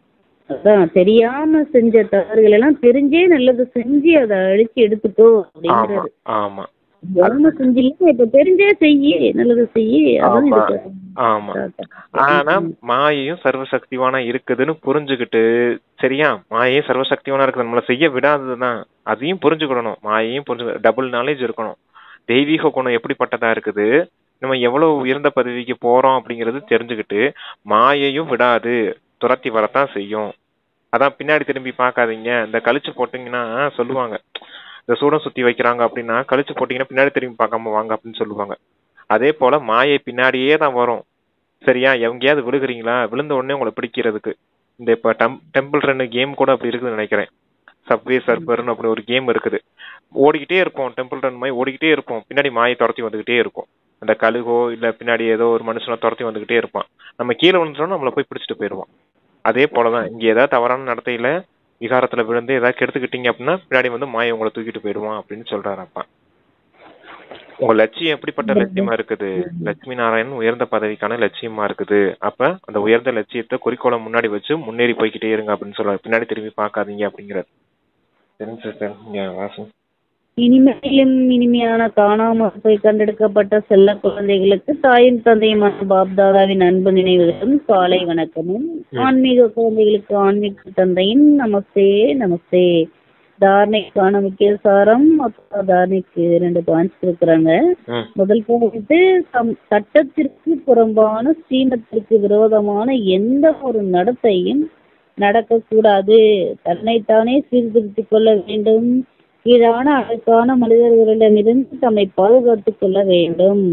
அதான் தெரியாம செஞ்ச தவறுகள் எல்லாம் தெரிஞ்சே நல்லது செஞ்சு அதை அழிச்சு எடுத்துட்டோ அப்படிங்கிறது. ஆமா செஞ்சு இப்ப தெரிஞ்சே செய்ய நல்லது செய்ய. ஆமா. ஆனா மாயையும் சர்வசக்திவானா இருக்குதுன்னு புரிஞ்சுக்கிட்டு, சரியா, மாயையும் சர்வசக்திவானா இருக்குது, நம்மள செய்ய விடாததுதான், அதையும் புரிஞ்சுக்கிடணும். மாயையும் புரிஞ்சு டபுள் நாலேஜ் இருக்கணும். தெய்வீக குணம் எப்படிப்பட்டதா இருக்குது, நம்ம எவ்வளவு உயர்ந்த பதவிக்கு போறோம் அப்படிங்கறது தெரிஞ்சுக்கிட்டு மாயையும் விடாது, துரத்தி வரத்தான் செய்யும். அதான் பின்னாடி திரும்பி பார்க்காதீங்க. இந்த கழிச்சு போட்டீங்கன்னா சொல்லுவாங்க, இந்த சூடம் சுத்தி வைக்கிறாங்க அப்படின்னா கழிச்சு போட்டீங்கன்னா பின்னாடி திரும்பி பார்க்காம வாங்க அப்படின்னு சொல்லுவாங்க. அதே போல மாயை பின்னாடியே தான் வரும். சரியா, எங்கேயாவது விழுகிறீங்களா, விழுந்த உடனே உங்களை பிடிக்கிறதுக்கு. இந்த இப்ப டெம்பிள் ரன் கேம் கூட அப்படி இருக்குதுன்னு நினைக்கிறேன். சப்வே சர்பர்னு அப்படி ஒரு கேம் இருக்குது. ஓடிக்கிட்டே இருப்போம், டெம்பிள் ரன் மாதிரி ஓடிக்கிட்டே இருப்போம், பின்னாடி மாயை துரத்தி வந்துகிட்டே இருக்கும். அந்த கழுகோ இல்ல பின்னாடி ஏதோ ஒரு மனுஷனை துரத்தி வந்துகிட்டே இருப்பான். நம்ம கீழே விழுந்துட்டோம்னா நம்மளை போய் பிடிச்சிட்டு போயிடுவான். அதே போலதான் இங்க ஏதாவது தவறான நடத்தையில விகாரத்துல விழுந்து ஏதாவது கெடுத்துக்கிட்டீங்க அப்படின்னா பின்னாடி வந்து மாயை உங்களை தூக்கிட்டு போயிடுவான் அப்படின்னு சொல்றாரு அப்பா. உங்க லட்சியம் எப்படிப்பட்ட லட்சியமா இருக்குது, லட்சுமி நாராயணன் உயர்ந்த பதவிக்கான லட்சியமா இருக்குது. அப்ப அந்த உயர்ந்த லட்சியத்தை குறிக்கோளை முன்னாடி வச்சு முன்னேறி போய்கிட்டே இருங்க அப்படின்னு சொல்றாரு. பின்னாடி திரும்பி பார்க்காதீங்க அப்படிங்கிறார். இனிமையிலும் இனிமையான காணாமல் போய் கண்டெடுக்கப்பட்ட செல்ல குழந்தைகளுக்கு தாயும் தந்தையுமான பாப்தாதாவின் அன்பு நினைவுகளும் காலை வணக்கமும். ஆன்மீக குழந்தைகளுக்கு ஆன்மீக தந்தையின் நமஸ்தே நமஸ்தே. தாரணைக்கான முக்கிய சாரம், தாரணைக்கு 2 பாயிண்ட்ஸ் இருக்கிறாங்க. முதல் பாயிண்ட், சட்டத்திற்கு புறம்பான ஸ்ரீமத்திற்கு விரோதமான எந்த ஒரு நடத்தையும் நடக்கக்கூடாது. தன்னைத்தானே சீர்திருத்திக் கொள்ள வேண்டும். கீழான அழுக்கான மனிதர்களிடமிருந்து தம்மை பாதுகாத்துக் கொள்ள வேண்டும்.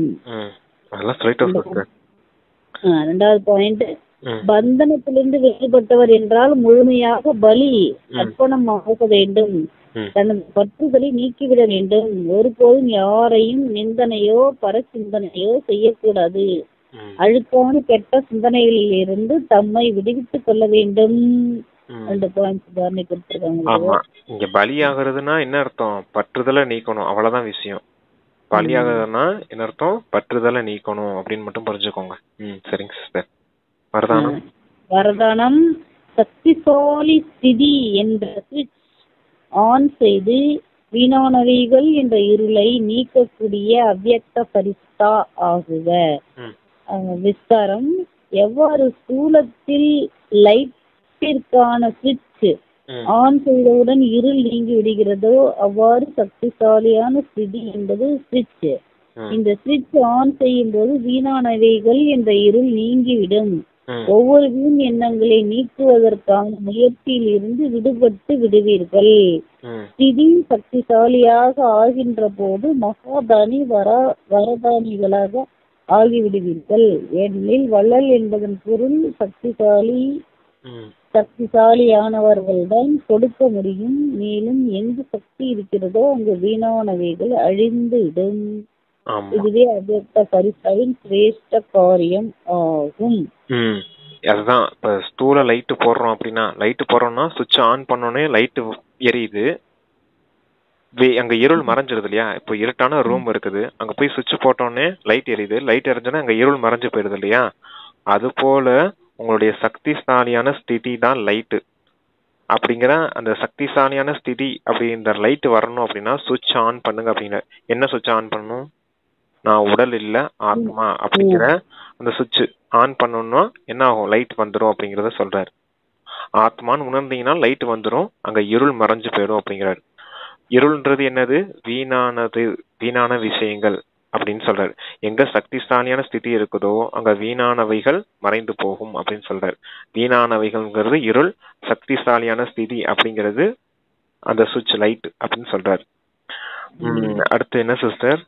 2வது பாயிண்ட், பந்தனத்திலிருந்து வெளிப்பட்டவர் என்றால் முழுமையாக பலி அர்ப்பணம் ஆக வேண்டும். தனது பற்றுதலை நீக்கிவிட வேண்டும். ஒருபோதும் யாரையும் நிந்தனையோ பரசிந்தனையோ செய்யக்கூடாது. அழுக்கான கெட்ட சிந்தனைகளில் இருந்து தம்மை விடுவித்துக் கொள்ள வேண்டும். 2 பாயிண்ட்ஸ் தாரணை கொடுத்திருக்காங்க. இங்க பலியாகிறதுனா என்ன அர்த்தம், பற்றுதலை நீக்கணும், அவ்வளவுதான் விஷயம். பலியாகிறதுனா என்ன அர்த்தம், பற்றுதலை நீக்கணும் அப்படின்னு மட்டும் புரிஞ்சுக்கோங்க. சரிங்க சிஸ்டர். வரதானம், சக்திசாலி ஸ்திதி என்ற ஸ்விட்ச் ஆன் செய்து வீணானவைகள் என்ற இருளை நீக்கக்கூடிய அவ்யக்த பரிஸ்தா ஆகுக. விஸ்தாரம், எவ்வாறு ஸ்தூலத்தில் லைட்டிற்கான ஸ்விட்ச் ஆன் செய்தவுடன் இருள் நீங்கி விடுகிறதோ அவ்வாறு சக்திசாலியான ஸ்திதி என்பது ஸ்விட்ச். இந்த ஸ்விட்ச் ஆன் செய்யும் போது வீணானவைகள் என்ற இருள் நீங்கிவிடும். ஒவ்வொரு வீண் எண்ணங்களை நீக்குவதற்கான முயற்சியில் இருந்து விடுபட்டு விடுவீர்கள். ஸ்திதி சக்திசாலியாக ஆகின்ற போது மகாதானி வரதானிகளாக ஆகிவிடுவீர்கள். ஏனெனில் வள்ளல் என்பதன் பொருள் சக்திசாலியானவர்கள்தான் கொடுக்க முடியும். மேலும் எங்கு சக்தி இருக்கிறதோ அங்கு வீணானவைகள் அழிந்து விடும். இதுவே அவ்யக்த பரிசாவின் சிரேஷ்ட காரியம் ஆகும். அதுதான் இப்ப ஸ்தூல லைட் போடுறோம் அப்படின்னா, லைட் போடுறோம்னா சுவிட்ச் ஆன் பண்ணோன்னே லைட் எரியுது, அங்க இருள் மறைஞ்சிருது இல்லையா. இப்போ இருட்டான ரூம் இருக்குது, அங்க போய் சுவிட்ச் போட்டோன்னே லைட் எரியுது, லைட் எரிஞ்சோன்னா அங்க இருள் மறைஞ்சு போயிடுது இல்லையா. அது போல உங்களுடைய சக்திசாலியான ஸ்திதி தான் லைட்டு. அப்படிங்கிற அந்த சக்திசாலியான ஸ்திதி அப்படின்ற லைட் வரணும் அப்படின்னா சுவிட்ச் ஆன் பண்ணுங்க அப்படிங்கிற. என்ன சுவிட்ச் ஆன் பண்ணணும், நான் உடல் இல்ல ஆத்மா அப்படிங்கிற அந்த சுவிட்ச் ஆன் பண்ணணும்னா என்ன ஆகும், லைட் வந்துடும் அப்படிங்கறத சொல்றாரு. ஆத்மான்னு உணர்ந்தீங்கன்னா லைட் வந்துடும், அங்க இருள் மறைஞ்சு போயிடும் அப்படிங்கிறாரு. இருள்ன்றது என்னது, வீணான விஷயங்கள் அப்படின்னு சொல்றாரு. எங்க சக்திசாலியான ஸ்திதி இருக்குதோ அங்க வீணானவைகள் மறைந்து போகும் அப்படின்னு சொல்றாரு. வீணானவைகள்ங்கிறது இருள், சக்திசாலியான ஸ்திதி அப்படிங்கிறது அந்த சுவிட்ச் லைட் அப்படின்னு சொல்றாரு. அடுத்து என்ன சிஸ்டர்,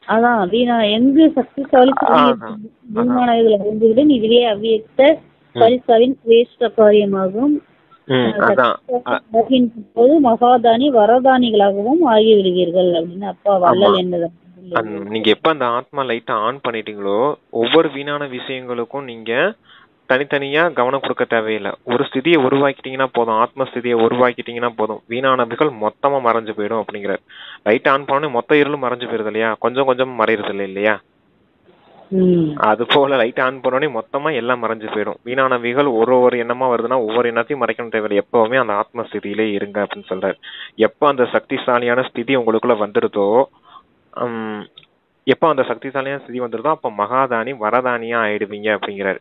அதான் வீணா எங்கு சக்திசாலி வீணானவைகள் இதுவே அவ்வியக்த பரிசாவின் சிரேஷ்ட காரியமாகும். போது மகாதானி வரதானிகளாகவும் ஆகிவிடுவீர்கள் அப்படின்னு அப்பா வள்ளல் என்பது. நீங்க எப்ப அந்த ஆத்மா லைட்டை ஆன் பண்ணிட்டீங்களோ ஒவ்வொரு வீணான விஷயங்களுக்கும் நீங்க தனித்தனியா கவனம் கொடுக்க தேவையில்லை. ஒரு ஸ்திதியை உருவாக்கிட்டீங்கன்னா போதும், ஆத்ம ஸ்திதியை உருவாக்கிட்டீங்கன்னா போதும், வீணானவைகள் மொத்தமா மறைஞ்சு போயிடும் அப்படிங்கிறார். லைட் ஆன் பண்ணி மொத்த இருளும் மறைஞ்சு போயிருது இல்லையா, கொஞ்சம் கொஞ்சம் மறையிறது இல்லையா. அது போல லைட் ஆன் பண்ணோடனே மொத்தமா எல்லாம் மறைஞ்சு போயிடும். வீணானவைகள் ஒரு எண்ணமா வருதுன்னா ஒவ்வொரு எண்ணத்தையும் மறைக்கணும் தேவையில்லை. எப்பவுமே அந்த ஆத்ம ஸ்திதியிலே இருங்க அப்படின்னு சொல்றாரு. எப்ப அந்த சக்திசாலியான ஸ்திதி உங்களுக்குள்ள வந்துடுதோ, எப்ப அந்த சக்திசாலியான ஸ்திதி வந்துடுதோ அப்ப மகாதானி வரதானியா ஆயிடுவீங்க அப்படிங்கிறாரு.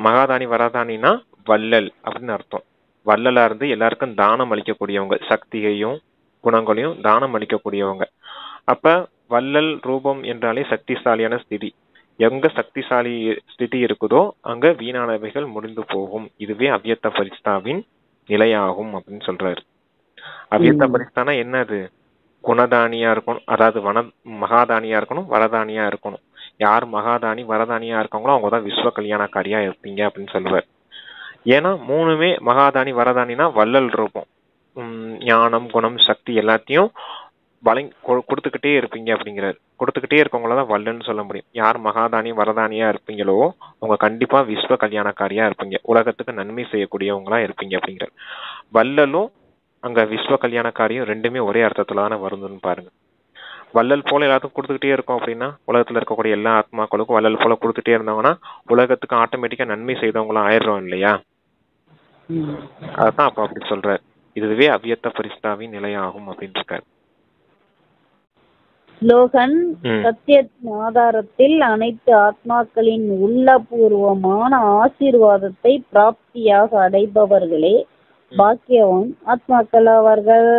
மகாதானி வரதானினா வள்ளல் அப்படின்னு அர்த்தம். வள்ளலா இருந்து எல்லாருக்கும் தானம் அளிக்கக்கூடியவங்க, சக்தியையும் குணங்களையும் தானம் அளிக்கக்கூடியவங்க. அப்ப வள்ளல் ரூபம் என்றாலே சக்திசாலியான ஸ்திதி. எங்க சக்திசாலி ஸ்திதி இருக்குதோ அங்க வீணானவைகள் முடிந்து போகும். இதுவே அவ்யக்த பரிஸ்தாவின் நிலையாகும் அப்படின்னு சொல்றாரு. அவ்யக்த பரிஸ்தானா என்னது? குணதானியா இருக்கணும், அதாவது மகாதானியா இருக்கணும், வரதானியா இருக்கணும். யார் மகாதானி வரதானியா இருக்காங்களோ அவங்கதான் விஸ்வ கல்யாணக்காரியா இருப்பீங்க அப்படின்னு சொல்லுவார். ஏன்னா மூணுமே மகாதானி வரதானினா வள்ளல் ரூபம். ஞானம் குணம் சக்தி எல்லாத்தையும் கொடுத்துக்கிட்டே இருப்பீங்க அப்படிங்கிறாரு. கொடுத்துக்கிட்டே இருக்கவங்களதான் வல்லன்னு சொல்ல முடியும். யார் மகாதானி வரதானியா இருப்பீங்களோ அவங்க கண்டிப்பா விஸ்வ கல்யாணக்காரியா இருப்பீங்க, உலகத்துக்கு நன்மை செய்யக்கூடியவங்களா இருப்பீங்க அப்படிங்கிறார். வள்ளலும் அங்க விஸ்வ கல்யாணக்காரியும் ரெண்டுமே ஒரே அர்த்தத்துல தானே வருதுன்னு பாருங்க. வள்ளல் போல எல்லாத்துக்கும் கொடுத்துக்கிட்டே இருக்கோம் அப்படின்னா உலகத்துல இருக்கக்கூடிய எல்லா ஆத்மாக்களுக்கும் வள்ளல் போல கொடுத்துட்டே இருந்தாங்கன்னா உலகத்துக்கு ஆட்டோமேட்டிக்கா நன்மை செய்தவங்களும் ஆயிடுறோம் இல்லையா? அதான் அப்ப அப்படி சொல்றாரு. இதுவே அவ்யக்த பரிஸ்தாவின் நிலையாகும் அப்படின்னு இருக்காரு. ஸ்லோகன் சத்தியத்தின் ஆதாரத்தில் அனைத்து ஆத்மாக்களின் உள்ளபூர்வமான ஆசீர்வாதத்தை பிராப்தியாக அடைபவர்களே பாக்கியவான் ஆத்மாக்கள் ஆவார்கள்.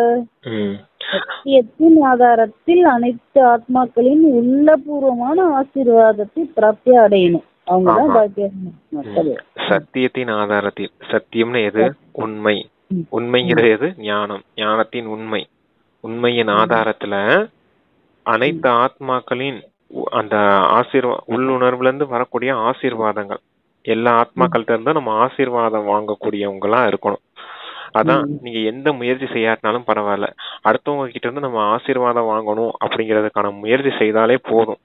சத்தியத்தின் ஆதாரத்தில் அனைத்து ஆத்மாக்களின் உள்ளபூர்வமான ஆசீர்வாதத்தை பிராப்தியா அடையணும், அவங்கதான் பாக்கியவான். சத்தியத்தின் ஆதாரத்தில், சத்தியம்னு எது? உண்மை. உண்மைங்கிறது எது? ஞானம். ஞானத்தின் உண்மை. உண்மையின் ஆதாரத்துல அனைத்து ஆத்மாக்களின் அந்த உள்ளுணர்வுல இருந்து வரக்கூடிய ஆசீர்வாதங்கள், எல்லா ஆத்மாக்கள்கிட்ட இருந்து நம்ம ஆசீர்வாதம் வாங்கக்கூடியவங்களா இருக்கணும். அதான் நீங்க எந்த முயற்சி செய்யாட்டினாலும் பரவாயில்ல, அடுத்தவங்க கிட்ட இருந்து நம்ம ஆசீர்வாதம் வாங்கணும் அப்படிங்கறதுக்கான முயற்சி செய்தாலே போதும்.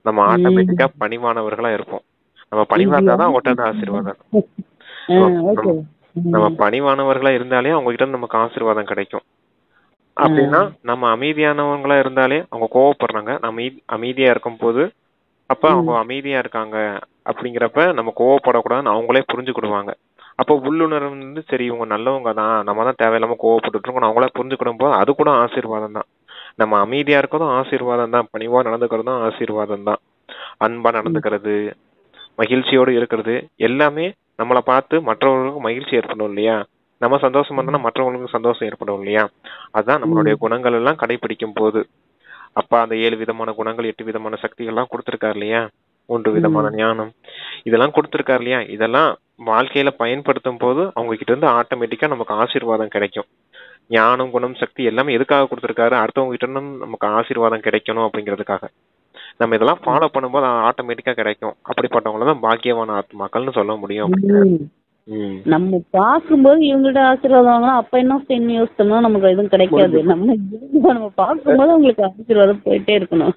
நம்ம ஆட்டோமேட்டிக்கா பணிவானவர்களா இருப்போம். நம்ம பணிவா இருந்தாதான் ஒட்டது ஆசீர்வாதம். நம்ம பணிவானவர்களா இருந்தாலே அவங்க கிட்ட இருந்து நமக்கு ஆசீர்வாதம் கிடைக்கும். அப்படின்னா நம்ம அமைதியானவங்களா இருந்தாலே அவங்க கோவப்படுறாங்க, நம்ம அமைதியா இருக்கும் போது அப்ப அவங்க அமைதியா இருக்காங்க அப்படிங்கிறப்ப நம்ம கோவப்படக்கூடாதுன்னு அவங்களே புரிஞ்சுக்கிடுவாங்க. அப்போ உள்ளுணர்வு வந்து சரி இவங்க நல்லவங்க தான், நம்ம தான் தேவையில்லாம கோவப்பட்டு இருக்கோம் அவங்களே புரிஞ்சுக்கிடும் போது அது கூட ஆசீர்வாதம் தான். நம்ம அமைதியா இருக்கிறதும் ஆசீர்வாதம் தான், பணிவா நடந்துக்கிறதும் ஆசீர்வாதம் தான். அன்பா நடந்துக்கிறது, மகிழ்ச்சியோடு இருக்கிறது எல்லாமே நம்மளை பார்த்து மற்றவர்களுக்கு மகிழ்ச்சி ஏற்படும் இல்லையா? நம்ம சந்தோஷமா இருந்தா மற்றவங்களுக்கு சந்தோஷம் ஏற்படும் இல்லையா? அதுதான் நம்மளுடைய குணங்கள் எல்லாம் கடைபிடிக்கும் போது. அப்பா அந்த 7 விதமான குணங்கள் 8 விதமான சக்திகள் எல்லாம் கொடுத்திருக்காரு இல்லையா? 3 விதமான ஞானம் இதெல்லாம் கொடுத்திருக்காரு இல்லையா? இதெல்லாம் வாழ்க்கையில பயன்படுத்தும் போது அவங்க கிட்ட இருந்து ஆட்டோமேட்டிக்கா நமக்கு ஆசீர்வாதம் கிடைக்கும். ஞானம் குணம் சக்தி எல்லாமே எதுக்காக கொடுத்திருக்காரு? அடுத்தவங்க கிட்ட இருந்து நமக்கு ஆசீர்வாதம் கிடைக்கணும் அப்படிங்கிறதுக்காக. நம்ம இதெல்லாம் ஃபாலோ பண்ணும்போது ஆட்டோமேட்டிக்கா கிடைக்கும். அப்படிப்பட்டவங்களதான் பாக்கியவான ஆத்மாக்கள்னு சொல்ல முடியும். நம்ம பார்க்கும்போது இவங்கள்ட்ட ஆசீர்வாதம் வாங்கலாம், அப்ப என்ன செய்யணும் யோசிச்சோம்னா நமக்கு எதுவும் கிடைக்காது. நம்ம பார்க்கும்போது அவங்களுக்கு ஆசீர்வாதம் போயிட்டே இருக்கணும்,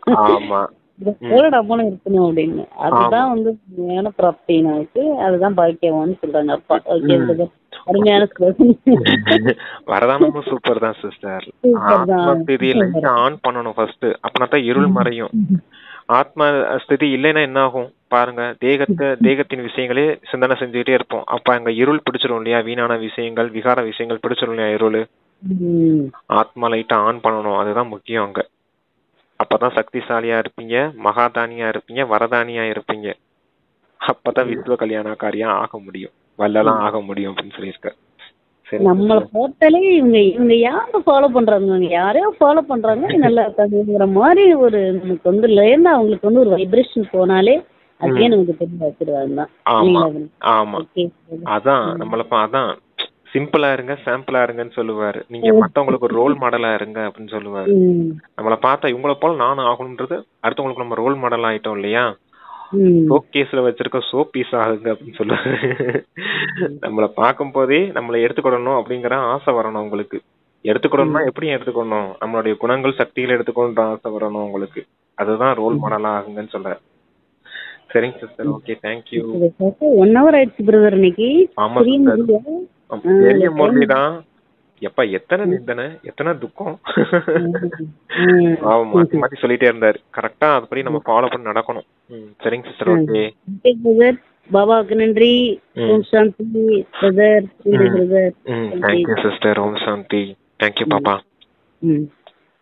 நம்மளும் இருக்கணும் அப்படின்னு. அதுதான் வந்து உண்மையான பிராப்தி நமக்கு. அதுதான் பாக்கியவான்னு சொல்றாங்க அப்பா. அருமையான வரதானமும் சூப்பர் தான் சிஸ்டர். ஆன் பண்ணணும் ஃபர்ஸ்ட், அப்படின்னா இருள் மறையும். ஆத்ம ஸ்திதி இல்லைன்னா என்ன ஆகும் பாருங்க, தேகத்தின் விஷயங்களே சிந்தனை செஞ்சுக்கிட்டே இருப்போம். அப்ப அங்க இருள் பிடிச்சிரும் இல்லையா? வீணான விஷயங்கள் விகார விஷயங்கள் பிடிச்சிரும் இல்லையா? இருள். ஆத்மா லைட்டா ஆன் பண்ணணும், அதுதான் முக்கியம் அங்க. அப்பதான் சக்திசாலியா இருப்பீங்க, மகாதானியா இருப்பீங்க, வரதானியா இருப்பீங்க. அப்பதான் விஸ்வ கல்யாணக்காரியா ஆக முடியும், வல்லலாம் ஆக முடியும் அப்படின்னு சொல்லியிருக்காரு. நம்மள போட்டாலே இவங்க யார ஃபாலோ பண்றாங்க, யாரையோ ஃபாலோ பண்றாங்க, நல்லா இருக்காங்கிற மாதிரி ஒரு நமக்கு வந்து லேர்னா அவங்களுக்கு வந்து ஒரு வைப்ரேஷன் போனாலே அதுவே நமக்கு தெரிய வச்சிருவாங்க. ஆமா, அதான் நம்மளப்ப அதான் சிம்பிளா இருங்க சாம்பிளா இருங்கன்னு சொல்லுவாரு. நீங்க மத்தவங்களுக்கு ஒரு ரோல் மாடலா இருங்க அப்படின்னு சொல்லுவாரு. நம்மள பார்த்தா இவங்கள போல நானும் ஆகணும்ன்றது அடுத்தவங்களுக்கு நம்ம ரோல் மாடல் ஆயிட்டோம் இல்லையா? சோப் கேஸ்ல வச்சிருக்க சோப் பீஸ் ஆகுங்க அப்படின்னு சொல்லுவாரு. நம்மள பார்க்கும் போதே நம்மள எடுத்துக்கிடணும் அப்படிங்கிற ஆசை வரணும் உங்களுக்கு. எடுத்துக்கணும்னா எப்படி எடுத்துக்கணும்? நம்மளுடைய குணங்கள் சக்திகளை எடுத்துக்கணும்ன்ற ஆசை வரணும் உங்களுக்கு. அதுதான் ரோல் மாடலா ஆகுங்கன்னு சொல்ற. சரிங்க சிஸ்டர், ஓகே, தேங்க்யூ. 1 hour ஆயிடுச்சு பிரதர் இன்னைக்கு. ஆமா சிஸ்டர், பெரிய முரளி தான். எப்ப எத்தனை நிந்தனை, எத்தனை துக்கம். அவன் மாத்தி மாத்தி சொல்லிட்டே இருந்தாரு. கரெக்டா அதுபடி நம்ம ஃபாலோ பண்ணி நடக்கணும். சரிங்க சிஸ்டர். ஓகே பிரதர், பாபாவுக்கு நன்றி. Om Shanti brother. Thank you sister. Om Shanti. Thank you பாப்பா.